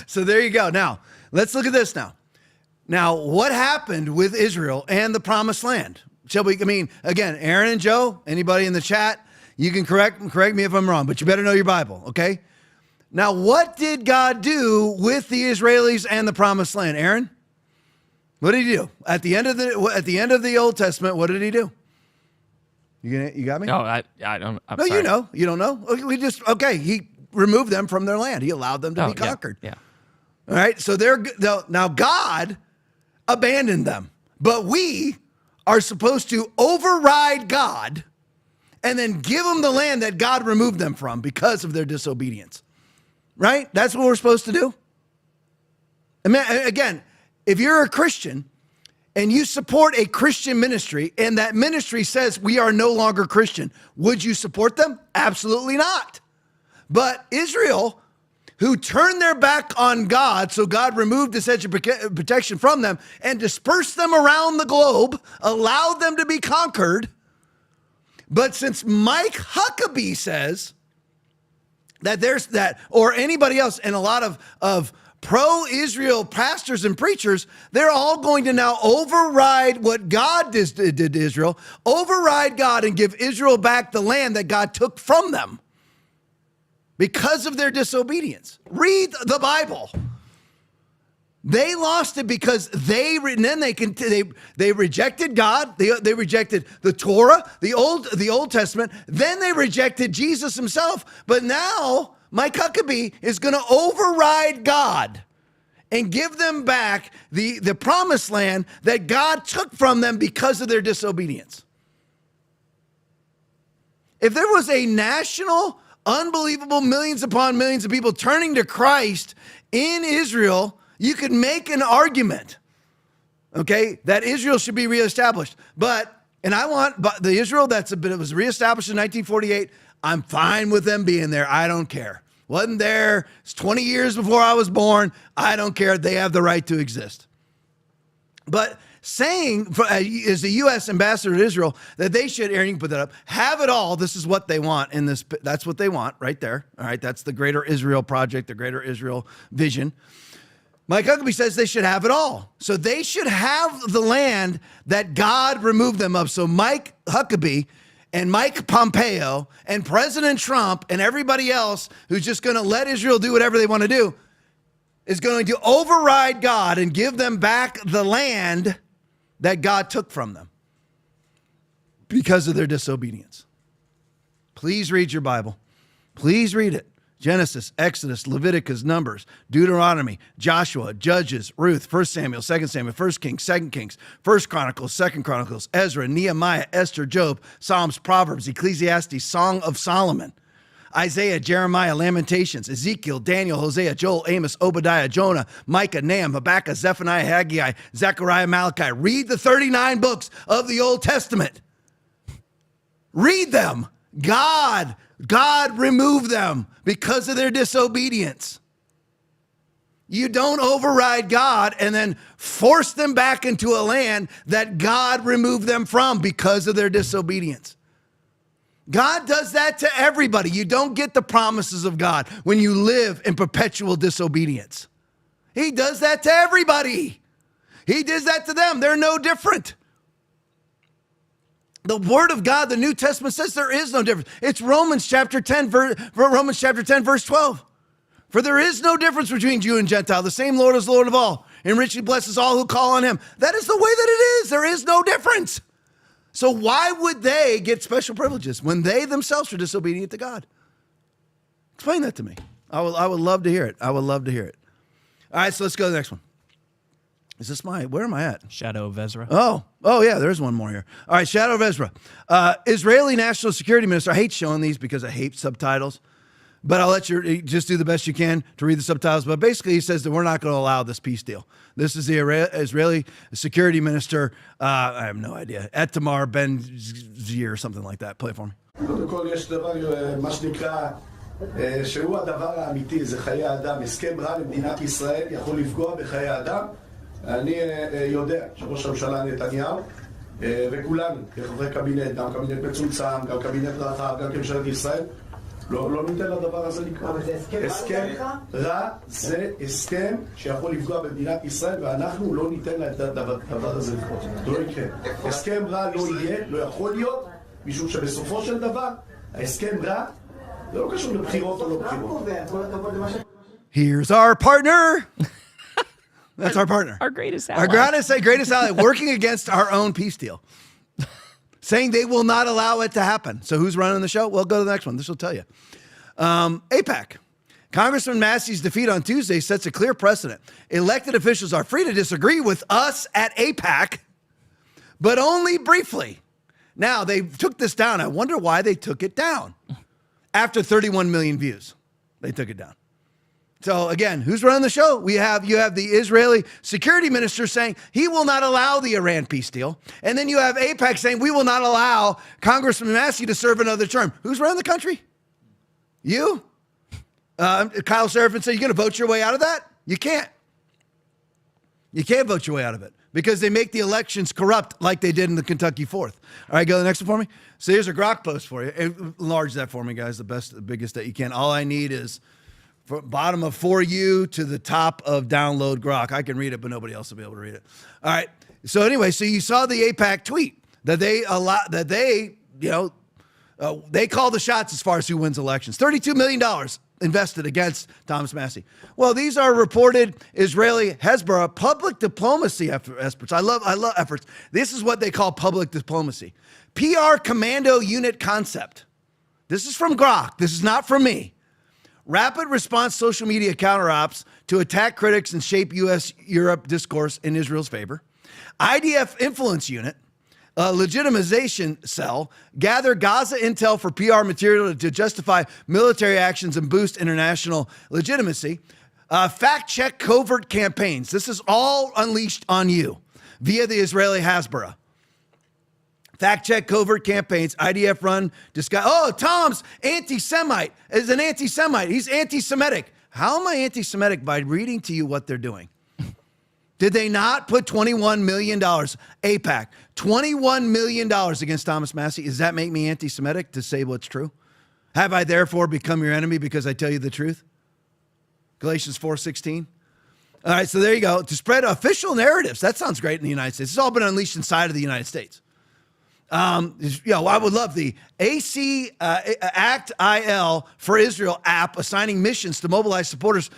So there you go. Now, let's look at this now. Now, what happened with Israel and the Promised Land? Shall we, I mean, again, Aaron and Joe, anybody in the chat, you can correct me if I'm wrong, but you better know your Bible, okay? Now, what did God do with the Israelis and the Promised Land? Aaron, what did he do? At the end of the Old Testament, what did he do? You got me? No, I don't. I'm no, sorry. you know. You don't know? He removed them from their land. He allowed them to be conquered. Yeah. All right, so now God abandoned them, but we are supposed to override God and then give them the land that God removed them from because of their disobedience. Right? That's what we're supposed to do. I mean, again, if you're a Christian and you support a Christian ministry and that ministry says we are no longer Christian, would you support them? Absolutely not. But Israel, who turned their back on God, so God removed this edge of protection from them and dispersed them around the globe, allowed them to be conquered. But since Mike Huckabee says that there's that, or anybody else, and a lot of pro-Israel pastors and preachers, they're all going to now override what God did to Israel, override God and give Israel back the land that God took from them because of their disobedience. Read the Bible. They lost it because they rejected God. They rejected the Torah, the Old Testament. Then they rejected Jesus himself. But now Mike Huckabee is going to override God and give them back the promised land that God took from them because of their disobedience. If there was a national, unbelievable millions upon millions of people turning to Christ in Israel, you could make an argument, okay, that Israel should be reestablished. But I want the Israel that was reestablished in 1948, I'm fine with them being there. I don't care. Wasn't there. It's 20 years before I was born. I don't care. They have the right to exist. But saying, as the U.S. ambassador to Israel, that they should, Aaron, you can put that up, have it all. This is what they want in this. That's what they want right there. All right. That's the Greater Israel Project, the Greater Israel Vision. Mike Huckabee says they should have it all. So they should have the land that God removed them of. So Mike Huckabee and Mike Pompeo and President Trump and everybody else who's just going to let Israel do whatever they want to do is going to override God and give them back the land that God took from them because of their disobedience. Please read your Bible. Please read it. Genesis, Exodus, Leviticus, Numbers, Deuteronomy, Joshua, Judges, Ruth, 1 Samuel, 2 Samuel, 1 Kings, 2 Kings, 1 Chronicles, 2 Chronicles, Ezra, Nehemiah, Esther, Job, Psalms, Proverbs, Ecclesiastes, Song of Solomon, Isaiah, Jeremiah, Lamentations, Ezekiel, Daniel, Hosea, Joel, Amos, Obadiah, Jonah, Micah, Nahum, Habakkuk, Zephaniah, Haggai, Zechariah, Malachi. Read the 39 books of the Old Testament. Read them. God removed them because of their disobedience. You don't override God and then force them back into a land that God removed them from because of their disobedience. God does that to everybody. You don't get the promises of God when you live in perpetual disobedience. He does that to everybody. He does that to them. They're no different. The word of God, the New Testament says there is no difference. It's Romans chapter 10, verse 12. For there is no difference between Jew and Gentile. The same Lord is Lord of all, and richly blesses all who call on him. That is the way that it is. There is no difference. So why would they get special privileges when they themselves are disobedient to God? Explain that to me. I would love to hear it. I would love to hear it. All right, so let's go to the next one. Is this where am I at? Shadow of Ezra. Oh yeah, there's one more here. All right, Shadow of Ezra. Israeli National Security Minister. I hate showing these because I hate subtitles, but I'll let you just do the best you can to read the subtitles. But basically, he says that we're not going to allow this peace deal. This is the Israeli Security Minister. I have no idea. Itamar Ben-Gvir or something like that. Play it for me. שהוא הדבר האמיתי, זה חיי האדם. הסכם רע למדינת ישראל יכול לפגוע בחיי האדם. אני יודע שראש הממשלה נתניהו וכולנו, כחברי קבינט, גם קבינט מצומצם, גם קבינט רחב, גם כממשלת ישראל, לא ניתן לדבר הזה לקרות. אבל זה הסכם רע, זה הסכם שיכול לפגוע במדינת ישראל, ואנחנו לא ניתן את הדבר הזה לקרות. זה לא יקרה. הסכם רע לא יהיה, לא יכול להיות, משום שבסופו של דבר, ההסכם רע, זה לא קשור לבחירות או לא בחירות. Here's our partner. That's our partner. Our greatest ally. Our greatest ally working against our own peace deal. Saying they will not allow it to happen. So who's running the show? Well, go to the next one. This will tell you. AIPAC. Congressman Massey's defeat on Tuesday sets a clear precedent. Elected officials are free to disagree with us at AIPAC, but only briefly. Now, they took this down. I wonder why they took it down. After 31 million views, they took it down. So again, who's running the show? You have the Israeli security minister saying he will not allow the Iran peace deal. And then you have AIPAC saying we will not allow Congressman Massey to serve another term. Who's running the country? You? Kyle Seraphin said, you're going to vote your way out of that? You can't. You can't vote your way out of it because they make the elections corrupt like they did in the Kentucky 4th. All right, go to the next one for me. So here's a Grok post for you. Enlarge that for me, guys, the biggest that you can. All I need is from bottom of For You to the top of download Grok. I can read it, but nobody else will be able to read it. All right. So anyway, so you saw the AIPAC tweet that they call the shots as far as who wins elections. $32 million invested against Thomas Massey. Well, these are reported Israeli Hezbollah public diplomacy efforts. I love efforts. This is what they call public diplomacy. PR commando unit concept. This is from Grok. This is not from me. Rapid response social media counter-ops to attack critics and shape U.S.-Europe discourse in Israel's favor. IDF influence unit, legitimization cell, gather Gaza intel for PR material to justify military actions and boost international legitimacy. Fact-check covert campaigns. This is all unleashed on you via the Israeli Hasbara. Fact-check covert campaigns, IDF run, disguise. Oh, Tom's anti-Semite is an anti-Semite. He's anti-Semitic. How am I anti-Semitic? By reading to you what they're doing. Did they not put $21 million, AIPAC, $21 million against Thomas Massey? Does that make me anti-Semitic to say what's true? Have I therefore become your enemy because I tell you the truth? Galatians 4:16. All right, so there you go. To spread official narratives. That sounds great in the United States. It's all been unleashed inside of the United States. I would love the AC Act IL for Israel app assigning missions to mobilize supporters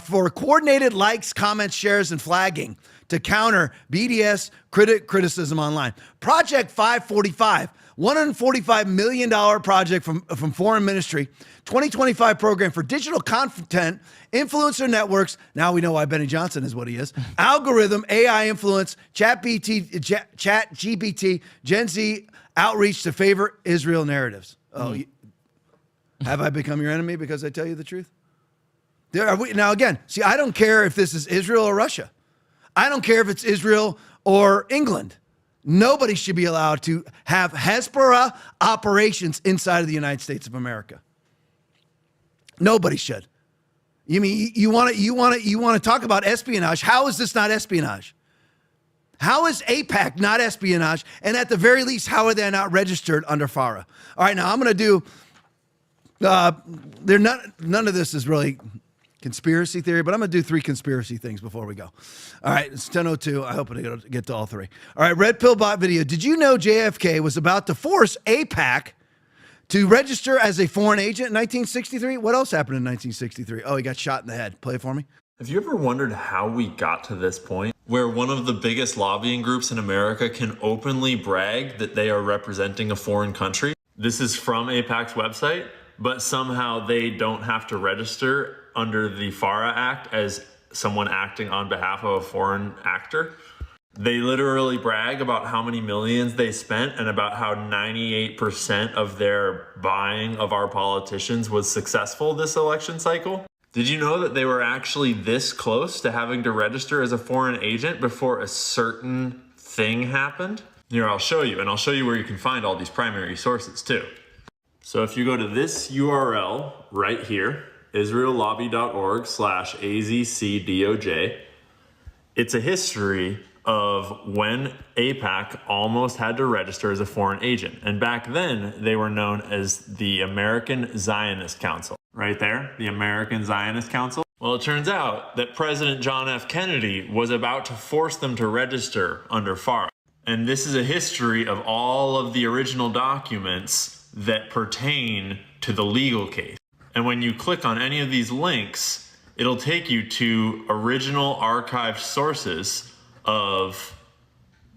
for coordinated likes, comments, shares, and flagging to counter BDS criticism online. Project 545, $145 million project from Foreign Ministry, 2025 program for digital content, influencer networks. Now we know why Benny Johnson is what he is. Algorithm, AI influence, chat GPT, Gen Z outreach to favor Israel narratives. Have I become your enemy because I tell you the truth? Now again, see, I don't care if this is Israel or Russia. I don't care if it's Israel or England. Nobody should be allowed to have Hezbollah operations inside of the United States of America. Nobody should. You mean you want to talk about espionage? How is this not espionage? How is AIPAC not espionage? And at the very least, how are they not registered under FARA? All right, now I'm going to do. None of this is really conspiracy theory, but I'm going to do 3 conspiracy things before we go. All right, it's 10:02. I hope I get to all 3. All right, Red Pill Bot video. Did you know JFK was about to force AIPAC to register as a foreign agent in 1963? What else happened in 1963? Oh, he got shot in the head. Play it for me. Have you ever wondered how we got to this point where one of the biggest lobbying groups in America can openly brag that they are representing a foreign country? This is from AIPAC's website, but somehow they don't have to register under the FARA Act as someone acting on behalf of a foreign actor. They literally brag about how many millions they spent and about how 98% of their buying of our politicians was successful this election cycle. Did you know that they were actually this close to having to register as a foreign agent before a certain thing happened? Here, I'll show you, and I'll show you where you can find all these primary sources too. So if you go to this URL right here, israellobby.org/AZCDOJ, It's a history of when AIPAC almost had to register as a foreign agent. And back then, they were known as the American Zionist Council. Right there, the American Zionist Council. Well, it turns out that President John F. Kennedy was about to force them to register under FARA. And this is a history of all of the original documents that pertain to the legal case. And when you click on any of these links, it'll take you to original archived sources of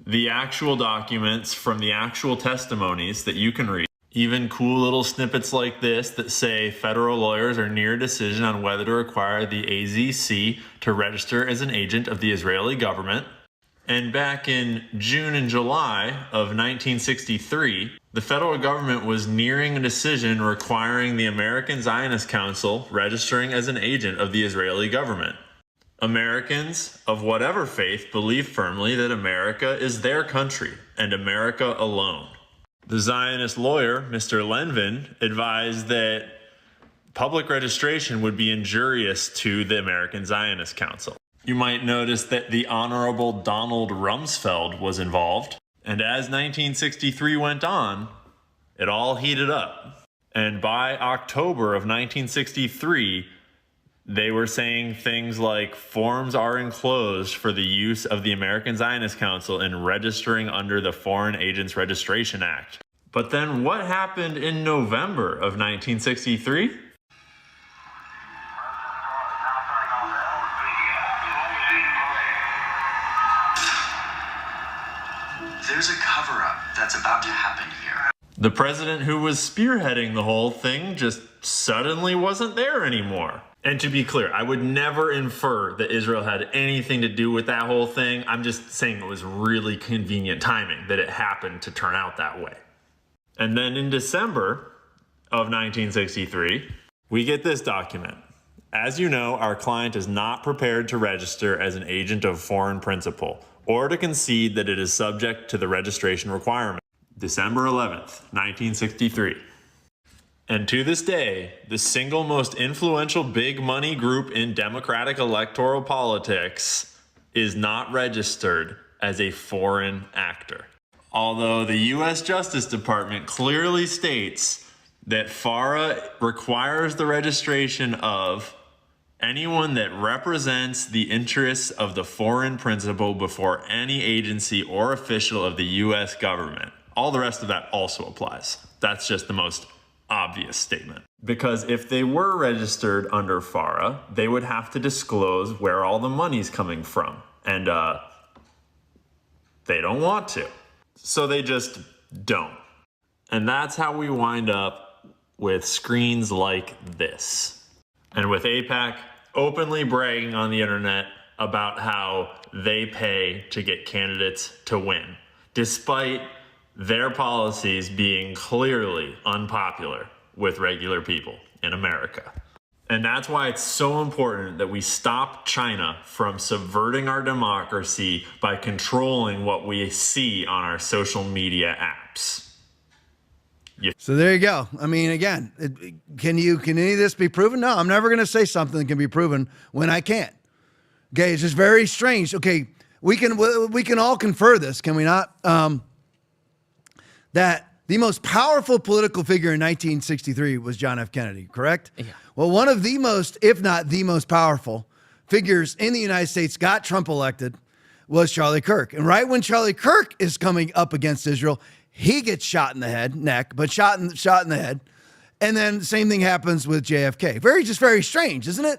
the actual documents from the actual testimonies that you can read. Even cool little snippets like this that say federal lawyers are near a decision on whether to require the AZC to register as an agent of the Israeli government. And back in June and July of 1963, the federal government was nearing a decision requiring the American Zionist Council registering as an agent of the Israeli government. Americans of whatever faith believe firmly that America is their country and America alone. The Zionist lawyer, Mr. Lenvin, advised that public registration would be injurious to the American Zionist Council. You might notice that the Honorable Donald Rumsfeld was involved. And as 1963 went on, it all heated up. And by October of 1963, they were saying things like forms are enclosed for the use of the American Zionist Council in registering under the Foreign Agents Registration Act. But then what happened in November of 1963? There's a cover-up that's about to happen here. The president who was spearheading the whole thing just suddenly wasn't there anymore. And to be clear, I would never infer that Israel had anything to do with that whole thing. I'm just saying it was really convenient timing that it happened to turn out that way. And then in December of 1963, we get this document. As you know, our client is not prepared to register as an agent of foreign principal or to concede that it is subject to the registration requirement. December 11th, 1963. And to this day, the single most influential big money group in Democratic electoral politics is not registered as a foreign actor. Although the U.S. Justice Department clearly states that FARA requires the registration of anyone that represents the interests of the foreign principal before any agency or official of the U.S. government. All the rest of that also applies. That's just the most obvious statement. Because if they were registered under FARA, they would have to disclose where all the money's coming from. And they don't want to. So they just don't. And that's how we wind up with screens like this. And with AIPAC openly bragging on the internet about how they pay to get candidates to win, despite their policies being clearly unpopular with regular people in America. And that's why it's so important that we stop China from subverting our democracy by controlling what we see on our social media apps. So there you go. I mean, again, can any of this be proven? No, I'm never going to say something that can be proven when I can't. Okay, it's just very strange. Okay, we can all confer this, can we not? That the most powerful political figure in 1963 was John F. Kennedy, correct? Yeah. Well, one of the most, if not the most powerful figures in the United States got Trump elected was Charlie Kirk. And right when Charlie Kirk is coming up against Israel, he gets shot in the neck, but shot in the head. And then the same thing happens with JFK. Very strange, isn't it?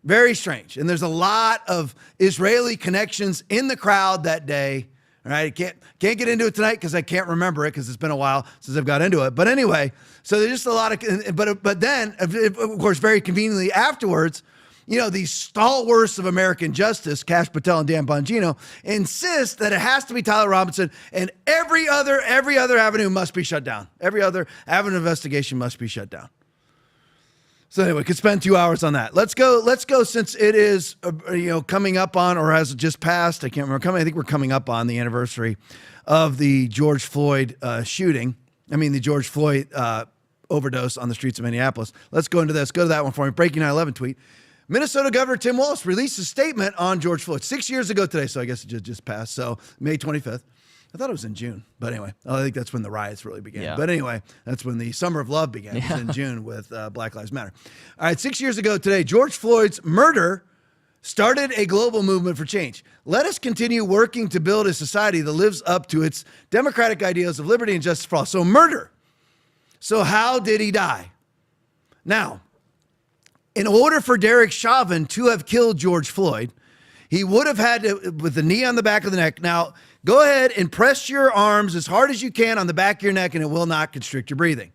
Very strange. And there's a lot of Israeli connections in the crowd that day. All right, I can't get into it tonight because I can't remember it because it's been a while since I've got into it. But anyway, so there's just a lot of, but then, of course, very conveniently afterwards, you know, these stalwarts of American justice, Kash Patel and Dan Bongino, insist that it has to be Tyler Robinson and every other avenue must be shut down. Every other avenue of investigation must be shut down. So anyway, could spend 2 hours on that. Let's go since it is, coming up on, or has just passed. I can't remember. I think we're coming up on the anniversary of the George Floyd shooting. I mean, the George Floyd overdose on the streets of Minneapolis. Let's go into this. Go to that one for me. Breaking 9/11 tweet. Minnesota Governor Tim Walz released a statement on George Floyd 6 years ago today, so I guess it just passed, so May 25th. I thought it was in June, but anyway, I think that's when the riots really began. Yeah. But anyway, that's when the Summer of Love began. It was in June with Black Lives Matter. All right, 6 years ago today, George Floyd's murder started a global movement for change. Let us continue working to build a society that lives up to its democratic ideals of liberty and justice for all. So murder. So how did he die? Now, in order for Derek Chauvin to have killed George Floyd, he would have had to, with the knee on the back of the neck. Now, go ahead and press your arms as hard as you can on the back of your neck, and it will not constrict your breathing.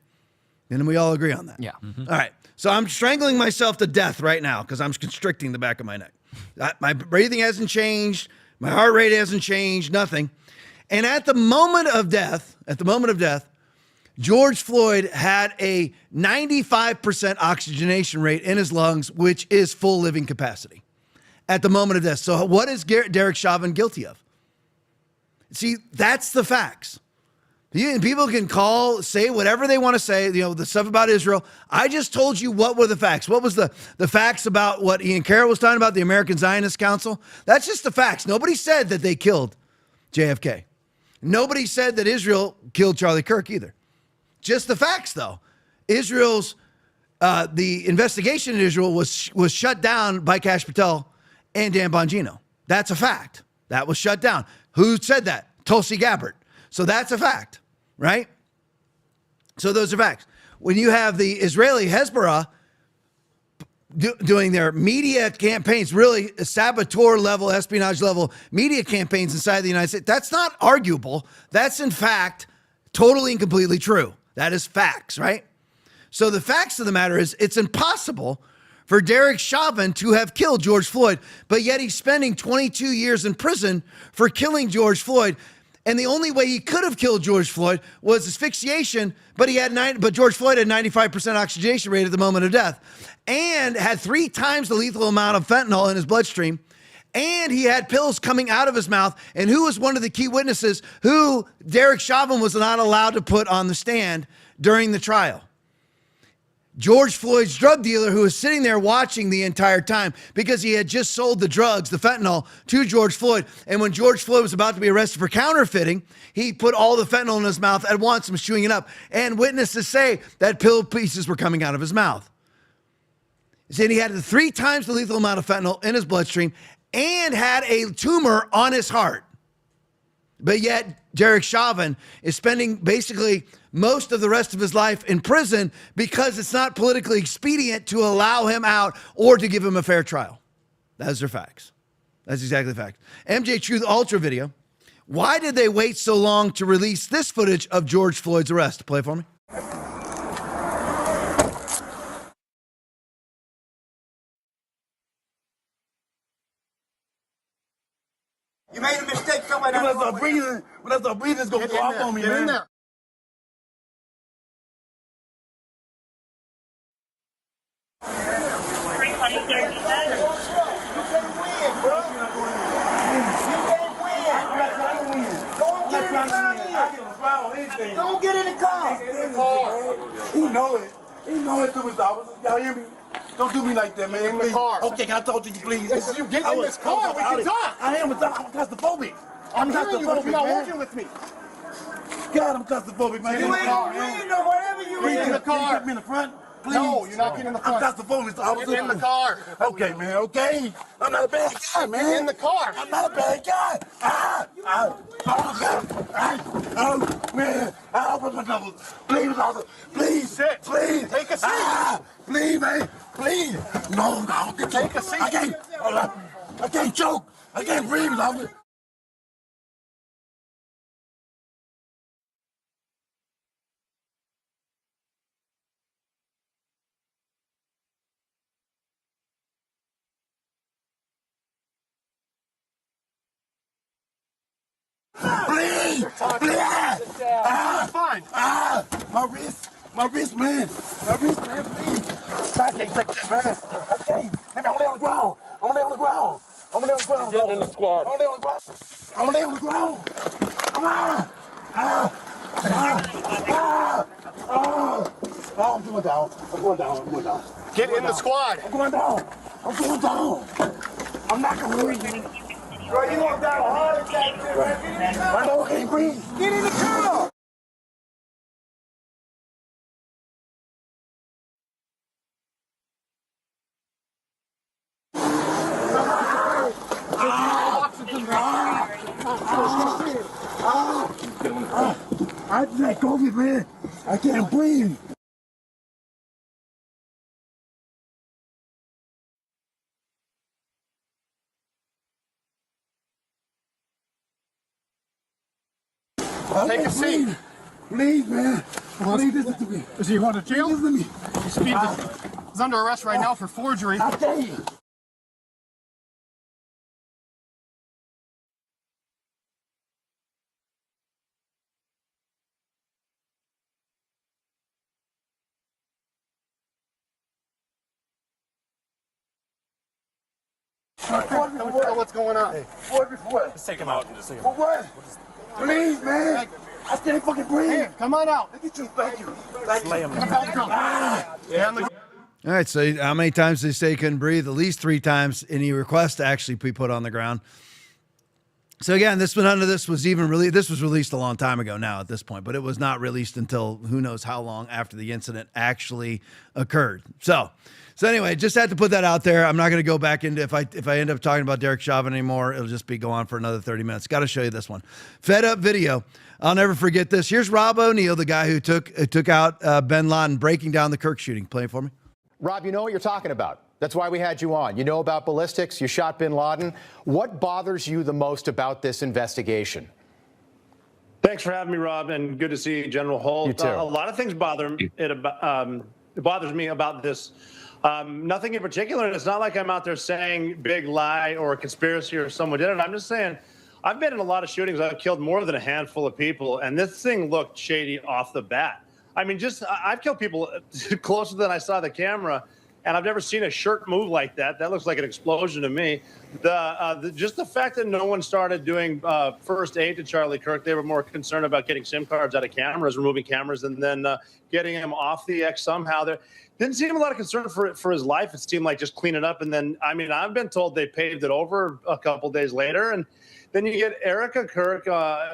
And we all agree on that. Yeah. All right. So I'm strangling myself to death right now because I'm constricting the back of my neck. My breathing hasn't changed. My heart rate hasn't changed. Nothing. And at the moment of death, George Floyd had a 95% oxygenation rate in his lungs, which is full living capacity at the moment of death. So what is Derek Chauvin guilty of? See, that's the facts. People can say whatever they want to say, the stuff about Israel. I just told you what were the facts. What was the facts about what Ian Carroll was talking about, the American Zionist Council? That's just the facts. Nobody said that they killed JFK. Nobody said that Israel killed Charlie Kirk either. Just the facts, though. Israel's, the investigation in Israel was shut down by Kash Patel and Dan Bongino. That's a fact. That was shut down. Who said that? Tulsi Gabbard. So that's a fact, right? So those are facts. When you have the Israeli Hezbollah doing their media campaigns, really saboteur level, espionage level media campaigns inside the United States, that's not arguable. That's in fact totally and completely true. That is facts, right? So the facts of the matter is it's impossible for Derek Chauvin to have killed George Floyd, but yet he's spending 22 years in prison for killing George Floyd. And the only way he could have killed George Floyd was asphyxiation, but George Floyd had 95% oxygenation rate at the moment of death and had 3 times the lethal amount of fentanyl in his bloodstream. And he had pills coming out of his mouth. And who was one of the key witnesses who Derek Chauvin was not allowed to put on the stand during the trial? George Floyd's drug dealer, who was sitting there watching the entire time because he had just sold the drugs, the fentanyl, to George Floyd. And when George Floyd was about to be arrested for counterfeiting, he put all the fentanyl in his mouth at once and was chewing it up. And witnesses say that pill pieces were coming out of his mouth. Saying he had 3 times the lethal amount of fentanyl in his bloodstream and had a tumor on his heart. But yet, Derek Chauvin is spending basically most of the rest of his life in prison because it's not politically expedient to allow him out or to give him a fair trial. Those are facts. That's exactly the fact. MJ Truth Ultra video. Why did they wait so long to release this footage of George Floyd's arrest? Play it for me. You made a mistake somewhere down there. When I start breathing, it's going to go off on me, man. Get in there. Don't get in the car. He know it. He know it, superstar. Y'all hear me? Don't do me like that, man. In the car. Okay, can I talk to you, please? You get in this car. We can talk. I am claustrophobic. I'm claustrophobic, you're not working with me. God, I'm claustrophobic, man. You ain't reading or whatever you read. In the car. Get me in the front. Please. No, you're not getting in the car. I'm claustrophobic, so I'm in the car. Okay, man, okay. I'm not a bad guy, man. Get in the car. I'm not a bad guy. Oh, man. Open my double. Please, officer. Please. Sit. Please. Take a seat. Please, man. Please. No. Take a seat. I can't choke. I can't breathe, officer. Please! Fine. My wrist, man. Please. I can't take that, man. I can't. I'm gonna lay on the ground. Get in the squad. I'm gonna lay on the ground. Come on. I'm going down. Get in the squad. I'm going down. I'm going down. I'm not going to breathe. Bro, you gonna die of a heart attack, man. I don't can't breathe. Get in the car. I drank COVID, man. I can't breathe. Take a seat. Please, man. Please listen to me. Is he going to jail? Listen to me. He's under arrest right now for forgery. I tell you. What's going on? For what? Let's take him out. For what? Please, man. I can't fucking breathe. Hey, come on out. Look at you. Thank you. Thank you. Lay him All right, so how many times did they say he couldn't breathe? At least 3 times, and he requests to actually be put on the ground. So again, this was released a long time ago now at this point, but it was not released until who knows how long after the incident actually occurred. So anyway, just had to put that out there. I'm not going to go back into if I end up talking about Derek Chauvin anymore, it'll just be go on for another 30 minutes. Got to show you this one. Fed up video. I'll never forget this. Here's Rob O'Neill, the guy who took out bin Laden, breaking down the Kirk shooting. Play it for me. Rob, you know what you're talking about. That's why we had you on. You know about ballistics. You shot bin Laden. What bothers you the most about this investigation? Thanks for having me, Rob, and good to see you, General Holt. You too. A lot of things bother me. It bothers me about this. Nothing in particular, and it's not like I'm out there saying big lie or conspiracy or someone did it. I'm just saying I've been in a lot of shootings. I've killed more than a handful of people, and this thing looked shady off the bat. I mean, I've killed people closer than I saw the camera, and I've never seen a shirt move like that. That looks like an explosion to me. Just the fact that no one started doing first aid to Charlie Kirk, they were more concerned about getting SIM cards out of cameras, removing cameras, and then getting him off the X somehow. There didn't seem a lot of concern for his life. It seemed like just clean it up. And then, I mean, I've been told they paved it over a couple days later. And then you get Erica Kirk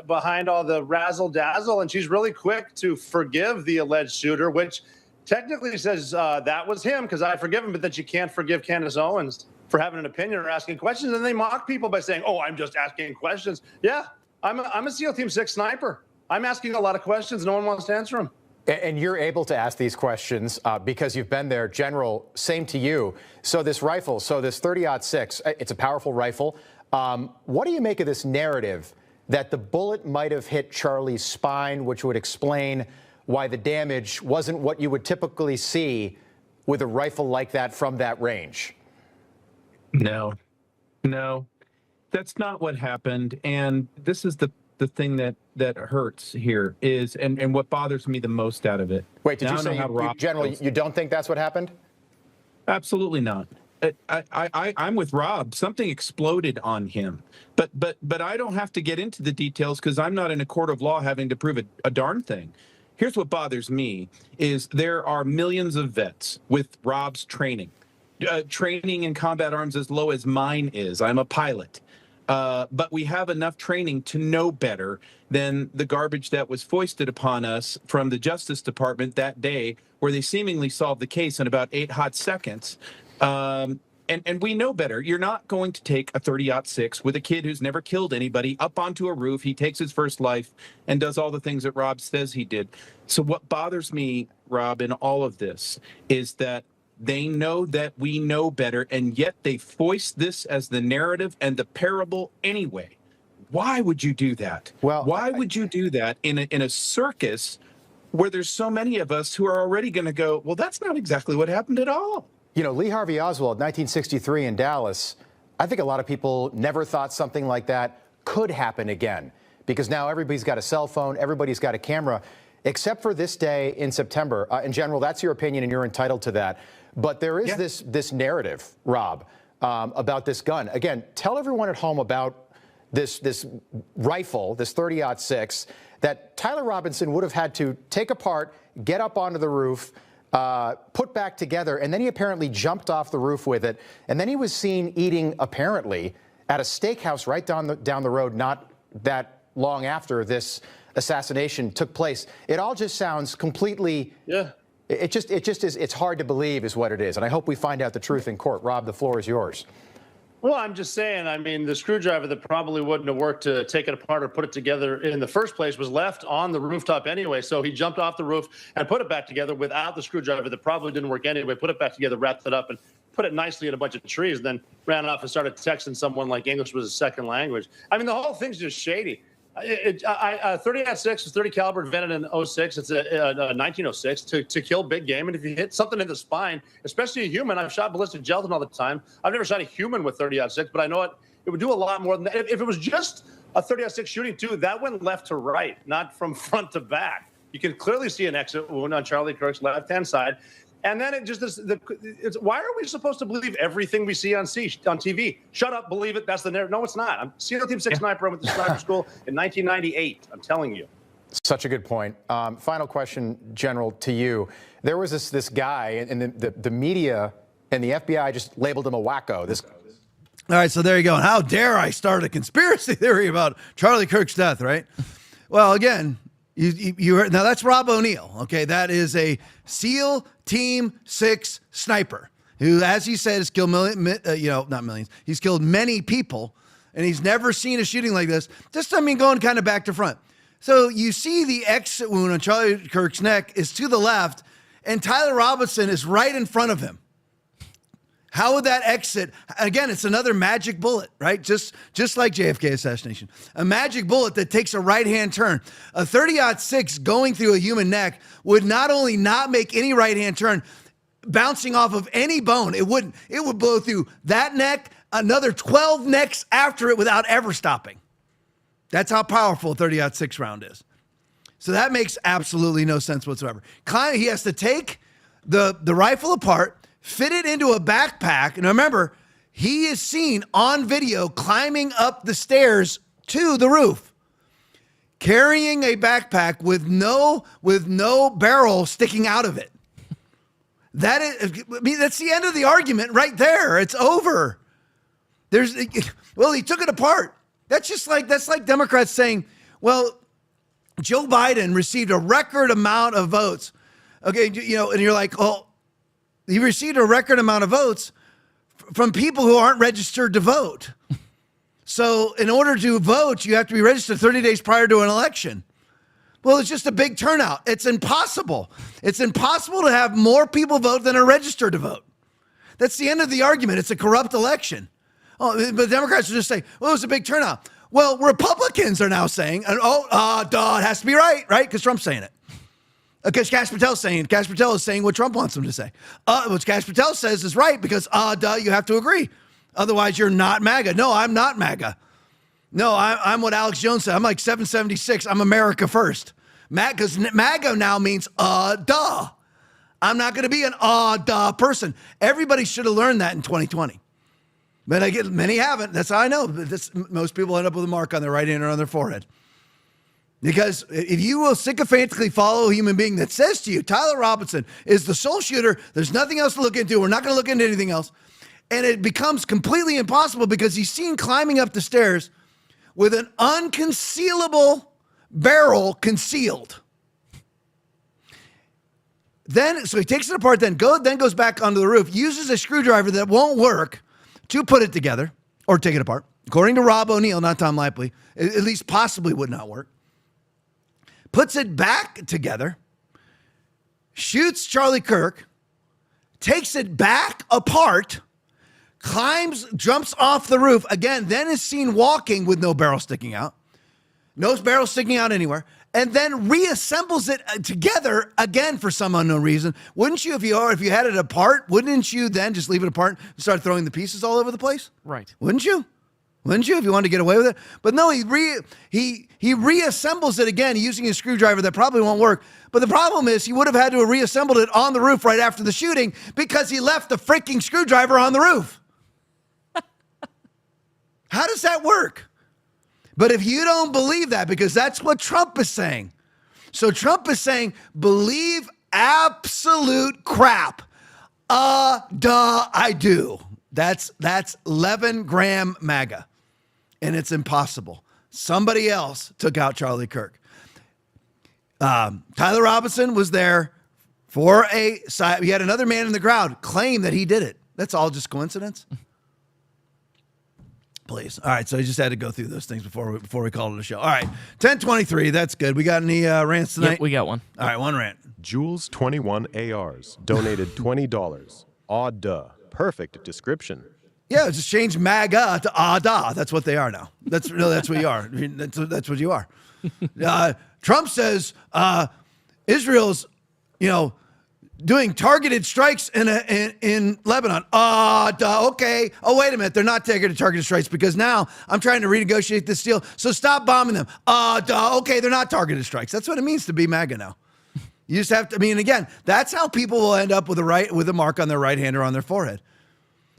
behind all the razzle-dazzle, and she's really quick to forgive the alleged shooter, which technically says that was him because I forgive him, but that you can't forgive Candace Owens for having an opinion or asking questions. And they mock people by saying, oh, I'm just asking questions. Yeah, I'm a SEAL Team 6 sniper. I'm asking a lot of questions. No one wants to answer them. And you're able to ask these questions because you've been there. General, same to you. So this rifle, this 30-06, it's a powerful rifle. What do you make of this narrative that the bullet might have hit Charlie's spine, which would explain why the damage wasn't what you would typically see with a rifle like that from that range? No, that's not what happened. And this is the thing that hurts here is, and what bothers me the most out of it. Wait, did you say, General, you don't think that's what happened? Absolutely not. I'm with Rob. Something exploded on him, but I don't have to get into the details because I'm not in a court of law having to prove a darn thing. Here's what bothers me is there are millions of vets with Rob's training in combat arms as low as mine is. I'm a pilot. But we have enough training to know better than the garbage that was foisted upon us from the Justice Department that day, where they seemingly solved the case in about 8 hot seconds. And we know better. You're not going to take a 30-06 with a kid who's never killed anybody up onto a roof. He takes his first life and does all the things that Rob says he did. So what bothers me, Rob, in all of this is that they know that we know better, and yet they foist this as the narrative and the parable anyway. Why would you do that? Well, why would you do that in a circus where there's so many of us who are already going to go, well, that's not exactly what happened at all? You know, Lee Harvey Oswald, 1963 in Dallas, I think a lot of people never thought something like that could happen again because now everybody's got a cell phone, everybody's got a camera, except for this day in September. In general, that's your opinion and you're entitled to that. But there is this narrative, Rob, about this gun. Again, tell everyone at home about this rifle, this 30-06, that Tyler Robinson would have had to take apart, get up onto the roof, put back together, and then he apparently jumped off the roof with it, and then he was seen eating, apparently, at a steakhouse right down the road not that long after this assassination took place. It all just sounds completely... Yeah. It just is, it's hard to believe is what it is, and I hope we find out the truth in court. Rob, the floor is yours. Well, I'm just saying, I mean, the screwdriver that probably wouldn't have worked to take it apart or put it together in the first place was left on the rooftop anyway. So he jumped off the roof and put it back together without the screwdriver that probably didn't work anyway, put it back together, wrapped it up, and put it nicely in a bunch of trees, and then ran off and started texting someone like English was a second language. I mean, the whole thing's just shady. 30-06 is 30 caliber invented in 06. It's a 1906 to kill big game. And if you hit something in the spine, especially a human, I've shot ballistic gelatin all the time. I've never shot a human with 30-06, but I know it would do a lot more than that. If it was just a 30-06 shooting too, that went left to right, not from front to back. You can clearly see an exit wound on Charlie Kirk's left-hand side. And then it just is. Why are we supposed to believe everything we see on TV? Shut up, believe it. That's the narrative. No, it's not. I'm SEAL Team 6 sniper. I went to sniper school in 1998. I'm telling you. Such a good point. Final question, General, to you. There was this guy, and the media and the FBI just labeled him a wacko. All right, so there you go. And how dare I start a conspiracy theory about Charlie Kirk's death, right? Well, again, you heard, now that's Rob O'Neill, okay? That is a SEAL Team 6 sniper who, as he said, has killed not millions. He's killed many people, and he's never seen a shooting like this. Just, I mean, going kind of back to front. So you see the exit wound on Charlie Kirk's neck is to the left, and Tyler Robinson is right in front of him. How would that exit? Again, it's another magic bullet, right? Just like JFK assassination. A magic bullet that takes a right-hand turn. A 30-06 going through a human neck would not only not make any right-hand turn, bouncing off of any bone, it wouldn't. It would blow through that neck, another 12 necks after it without ever stopping. That's how powerful a 30-06 round is. So that makes absolutely no sense whatsoever. He has to take the rifle apart, fit it into a backpack. And remember, he is seen on video climbing up the stairs to the roof, carrying a backpack with no barrel sticking out of it. That's the end of the argument right there. It's over. He took it apart. That's like Democrats saying, well, Joe Biden received a record amount of votes. Okay, and you're like, oh, he received a record amount of votes from people who aren't registered to vote. So in order to vote, you have to be registered 30 days prior to an election. Well, it's just a big turnout. It's impossible. It's impossible to have more people vote than are registered to vote. That's the end of the argument. It's a corrupt election. Oh, but Democrats will just say, well, it was a big turnout. Well, Republicans are now saying, it has to be right? Because Trump's saying it. Because Kash Patel is saying what Trump wants him to say. What Kash Patel says is right because, you have to agree. Otherwise, you're not MAGA. No, I'm not MAGA. No, I'm what Alex Jones said. I'm like 776. I'm America first. Because MAGA now means, duh. I'm not going to be an person. Everybody should have learned that in 2020. But many haven't. That's how I know. Most people end up with a mark on their right hand or on their forehead. Because if you will sycophantically follow a human being that says to you, Tyler Robinson is the sole shooter, there's nothing else to look into, we're not going to look into anything else, and it becomes completely impossible because he's seen climbing up the stairs with an unconcealable barrel concealed. So he takes it apart, then goes back onto the roof, uses a screwdriver that won't work to put it together or take it apart. According to Rob O'Neill, not Tom Laipply, at least possibly would not work. Puts it back together, shoots Charlie Kirk, takes it back apart, jumps off the roof, again, then is seen walking with no barrel sticking out, no barrel sticking out anywhere, and then reassembles it together again for some unknown reason. Wouldn't you, if you had it apart, wouldn't you then just leave it apart and start throwing the pieces all over the place? Right. Wouldn't you? Wouldn't you if you wanted to get away with it? But no, he reassembles it again using a screwdriver that probably won't work. But the problem is he would have had to have reassembled it on the roof right after the shooting because he left the freaking screwdriver on the roof. How does that work? But if you don't believe that, because that's what Trump is saying. So Trump is saying, believe absolute crap. I do. That's 11-gram MAGA, and it's impossible. Somebody else took out Charlie Kirk. Tyler Robinson was there for a side. We had another man in the crowd claim that he did it. That's all just coincidence. Please. All right, so I just had to go through those things before we called it a show. All right, 10:23. That's good. We got any rants tonight? Yep, we got one. All right, one rant. Jules 21 ARs donated $20. Duh. Perfect description. Yeah, just change MAGA to ADA. That's what they are now. That's what you are. I mean, that's what you are. Trump says Israel's, doing targeted strikes in Lebanon. Okay. Oh, wait a minute. They're not targeted strikes because now I'm trying to renegotiate this deal. So stop bombing them. Okay. They're not targeted strikes. That's what it means to be MAGA now. You just have to, again, that's how people will end up with a mark on their right hand or on their forehead,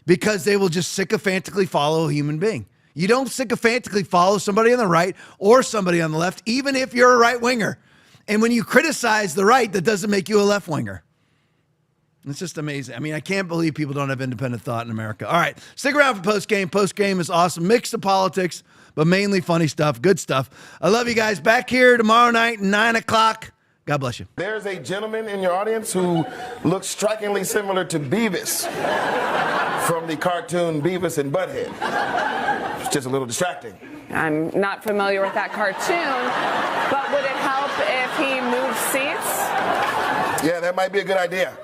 because they will just sycophantically follow a human being. You don't sycophantically follow somebody on the right or somebody on the left, even if you're a right winger. And when you criticize the right, that doesn't make you a left winger. It's just amazing. I can't believe people don't have independent thought in America. All right, stick around for postgame. Postgame is awesome. Mix of politics, but mainly funny stuff, good stuff. I love you guys. Back here tomorrow night, 9 o'clock. God bless you. There's a gentleman in your audience who looks strikingly similar to Beavis from the cartoon Beavis and Butthead. It's just a little distracting. I'm not familiar with that cartoon, but would it help if he moved seats? Yeah, that might be a good idea.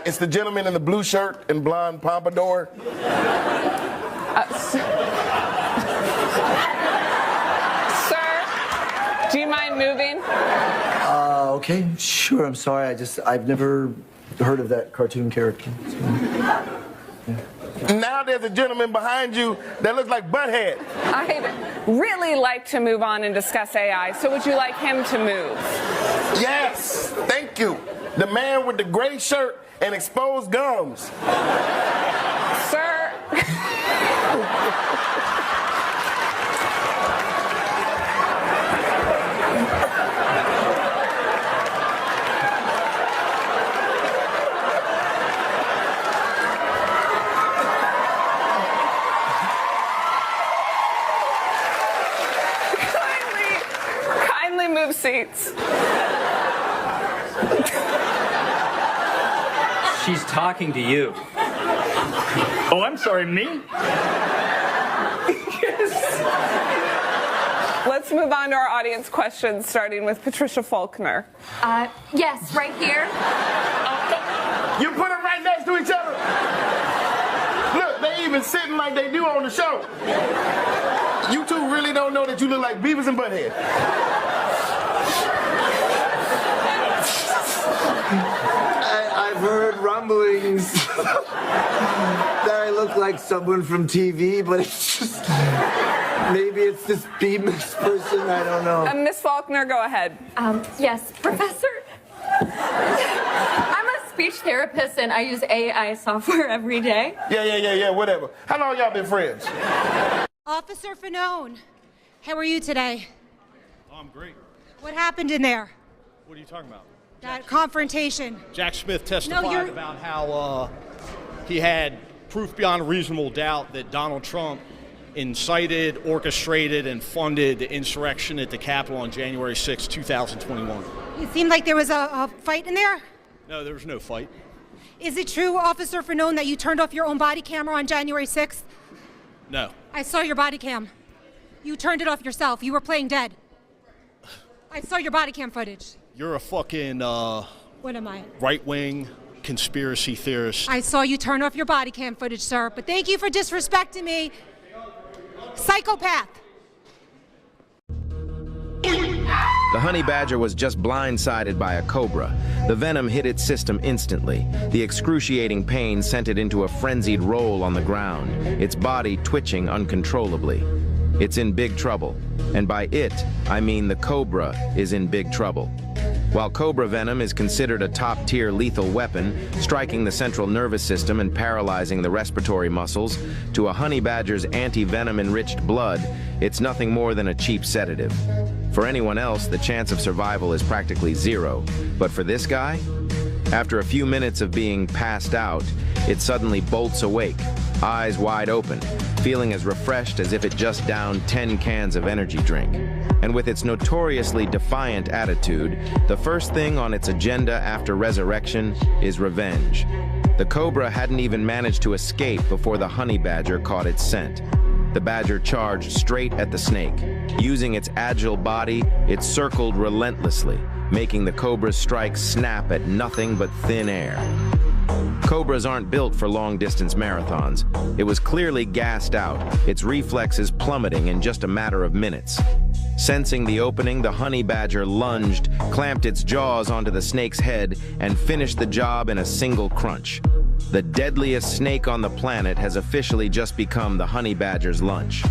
It's the gentleman in the blue shirt and blonde pompadour. Sir, do you mind moving? Okay, sure. I'm sorry. I've never heard of that cartoon character. So, yeah. Now there's a gentleman behind you that looks like Butthead. I'd really like to move on and discuss AI, so would you like him to move? Yes, thank you. The man with the gray shirt and exposed gums. Sir. Kindly move seats. She's talking to you. Oh, I'm sorry, me? Yes. Let's move on to our audience questions, starting with Patricia Faulkner. Yes, right here. You put them right next to each other. Look, they even sitting like they do on the show. You two really don't know that you look like Beavis and Butthead. I've heard rumblings that I look like someone from TV, but it's just, maybe it's this Beavis person, I don't know. Miss Faulkner, go ahead. Yes, Professor. I'm a speech therapist and I use AI software every day. Yeah, whatever. How long y'all been friends? Officer Fanone, how are you today? Oh, I'm great. What happened in there? What are you talking about? That confrontation. Jack Smith testified about how he had proof beyond reasonable doubt that Donald Trump incited, orchestrated, and funded the insurrection at the Capitol on January 6, 2021. It seemed like there was a fight in there? No, there was no fight. Is it true, Officer Fanone, that you turned off your own body camera on January 6th? No. I saw your body cam. You turned it off yourself. You were playing dead. I saw your body cam footage. You're a fucking What am I? right-wing conspiracy theorist. I saw you turn off your body cam footage, sir, but thank you for disrespecting me. Psychopath. The honey badger was just blindsided by a cobra. The venom hit its system instantly. The excruciating pain sent it into a frenzied roll on the ground, its body twitching uncontrollably. It's in big trouble. And by it, I mean the cobra is in big trouble. While cobra venom is considered a top-tier lethal weapon, striking the central nervous system and paralyzing the respiratory muscles, to a honey badger's anti-venom-enriched blood, it's nothing more than a cheap sedative. For anyone else, the chance of survival is practically zero. But for this guy, After a few minutes of being passed out, it suddenly bolts awake, eyes wide open, feeling as refreshed as if it just downed 10 cans of energy drink. And with its notoriously defiant attitude, the first thing on its agenda after resurrection is revenge. The cobra hadn't even managed to escape before the honey badger caught its scent. The badger charged straight at the snake. Using its agile body, it circled relentlessly, making the cobra's strike snap at nothing but thin air. Cobras aren't built for long-distance marathons. It was clearly gassed out, its reflexes plummeting in just a matter of minutes. Sensing the opening, the honey badger lunged, clamped its jaws onto the snake's head, and finished the job in a single crunch. The deadliest snake on the planet has officially just become the honey badger's lunch.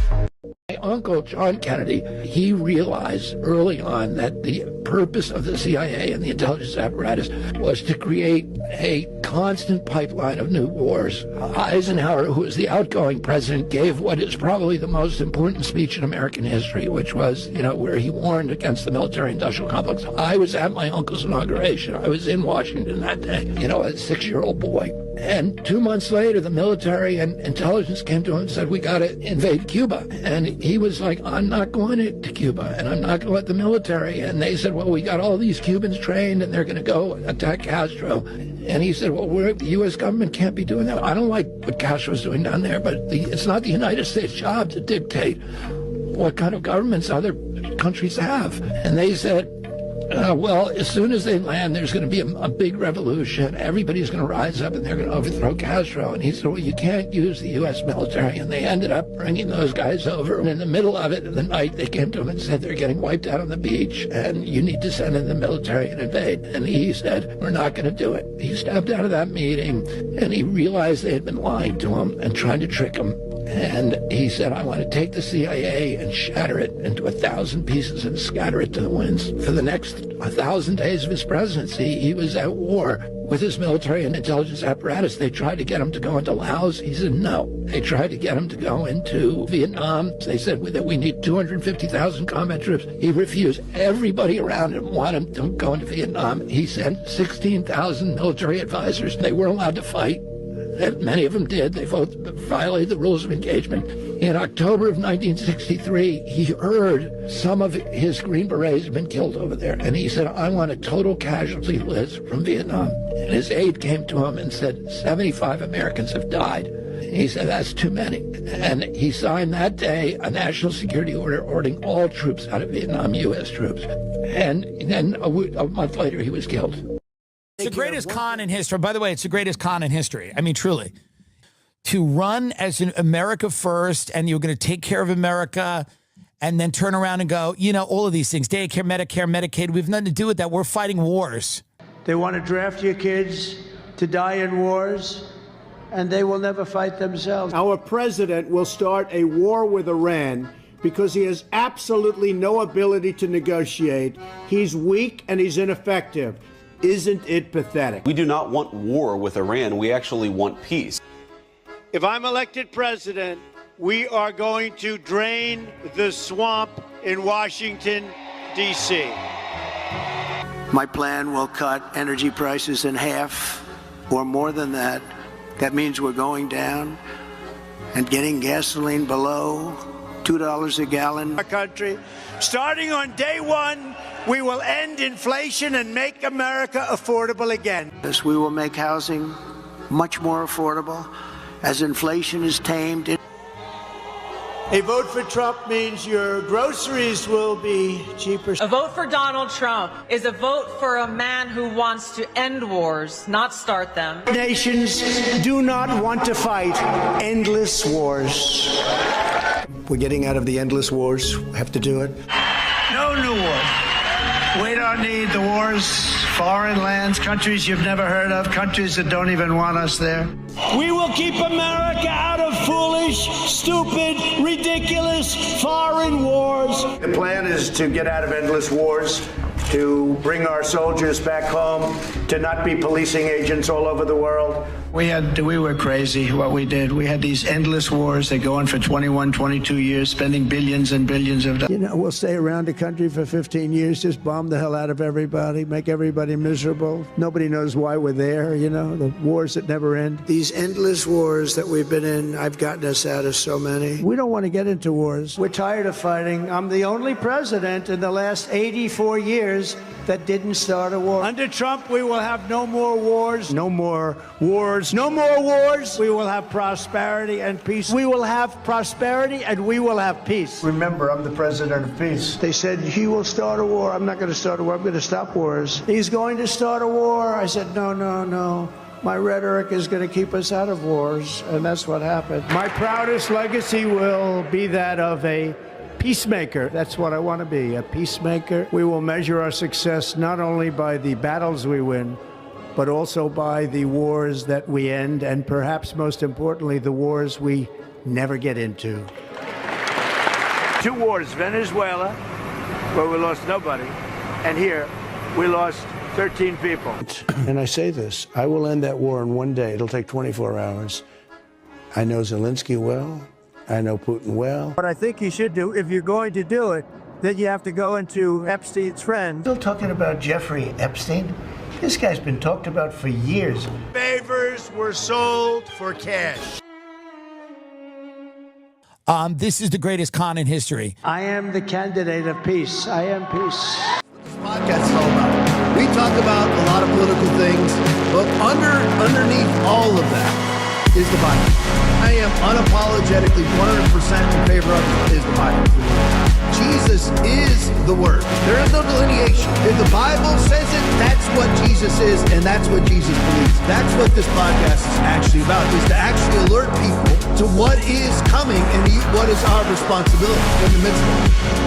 My uncle, John Kennedy, he realized early on that the purpose of the CIA and the intelligence apparatus was to create a constant pipeline of new wars. Eisenhower, who was the outgoing president, gave what is probably the most important speech in American history, which was, where he warned against the military-industrial complex. I was at my uncle's inauguration. I was in Washington that day, a 6-year-old boy. And 2 months later, the military and intelligence came to him and said, we got to invade Cuba. And he was like, I'm not going to Cuba, and I'm not going to let the military. And they said, well, we got all these Cubans trained, and they're going to go attack Castro. And he said, well, the U.S. government can't be doing that. I don't like what Castro's doing down there, but it's not the United States' job to dictate what kind of governments other countries have. And they said, well, as soon as they land, there's going to be a big revolution. Everybody's going to rise up and they're going to overthrow Castro. And he said, well, you can't use the U.S. military. And they ended up bringing those guys over. And in the middle of it, the night, they came to him and said, they're getting wiped out on the beach and you need to send in the military and invade. And he said, we're not going to do it. He stepped out of that meeting and he realized they had been lying to him and trying to trick him. And he said, I want to take the CIA and shatter it into 1,000 pieces and scatter it to the winds. For the next 1,000 days of his presidency, he was at war with his military and intelligence apparatus. They tried to get him to go into Laos. He said no. They tried to get him to go into Vietnam. They said that we need 250,000 combat troops. He refused. Everybody around him wanted him to go into Vietnam. He sent 16,000 military advisors. They weren't allowed to fight. Many of them did. They both violated the rules of engagement. In October of 1963, he heard some of his Green Berets had been killed over there. And he said, I want a total casualty list from Vietnam. And his aide came to him and said, 75 Americans have died. And he said, that's too many. And he signed that day a national security order ordering all troops out of Vietnam, U.S. troops. And then a month later, he was killed. It's the greatest con in history. By the way, it's the greatest con in history. I mean, truly. To run as an America first, and you're going to take care of America, and then turn around and go, all of these things, daycare, Medicare, Medicaid, we have nothing to do with that. We're fighting wars. They want to draft your kids to die in wars, and they will never fight themselves. Our president will start a war with Iran because he has absolutely no ability to negotiate. He's weak and he's ineffective. Isn't it pathetic? We do not want war with Iran. We actually want peace. If I'm elected president, we are going to drain the swamp in Washington, D.C. My plan will cut energy prices in half or more than that. That means we're going down and getting gasoline below $2 a gallon. Our country, starting on day one, we will end inflation and make America affordable again. Yes, we will make housing much more affordable as inflation is tamed. A vote for Trump means your groceries will be cheaper. A vote for Donald Trump is a vote for a man who wants to end wars, not start them. Nations do not want to fight endless wars. We're getting out of the endless wars. We have to do it. No new wars. We don't need the wars. Foreign lands, countries you've never heard of, countries that don't even want us there. We will keep America out of foolish, stupid, ridiculous foreign wars. The plan is to get out of endless wars, to bring our soldiers back home, to not be policing agents all over the world. We were crazy what we did. We had these endless wars that go on for 21, 22 years, spending billions and billions of dollars. You know, we'll stay around the country for 15 years, just bomb the hell out of everybody, make everybody miserable. Nobody knows why we're there, you know, the wars that never end. These endless wars that we've been in, I've gotten us out of so many. We don't want to get into wars. We're tired of fighting. I'm the only president in the last 84 years that didn't start a war. Under Trump, we will have no more wars. No more wars. No more wars. We will have prosperity and peace. We will have prosperity and we will have peace. Remember, I'm the president of peace. They said, he will start a war. I'm not going to start a war. I'm going to stop wars. He's going to start a war. I said, no, no, no. My rhetoric is going to keep us out of wars, and that's what happened. My proudest legacy will be that of a peacemaker. That's what I want to be, a peacemaker. We will measure our success not only by the battles we win, but also by the wars that we end, and perhaps most importantly, the wars we never get into. 2 wars, Venezuela, where we lost nobody, and here we lost 13 people. And I say this, I will end that war in one day. It'll take 24 hours. I know Zelensky well. I know Putin well. What I think you should do, if you're going to do it, then you have to go into Epstein's friend. Still talking about Jeffrey Epstein? This guy's been talked about for years. Favors were sold for cash. This is the greatest con in history. I am the candidate of peace. I am peace. This podcast is all about. We talk about a lot of political things, but underneath all of that is the Bible. I am unapologetically 100% in favor of is the Bible. Jesus is the Word. There is no delineation. If the Bible says it, that's what Jesus is, and that's what Jesus believes. That's what this podcast is actually about, is to actually alert people to what is coming and what is our responsibility in the midst of it.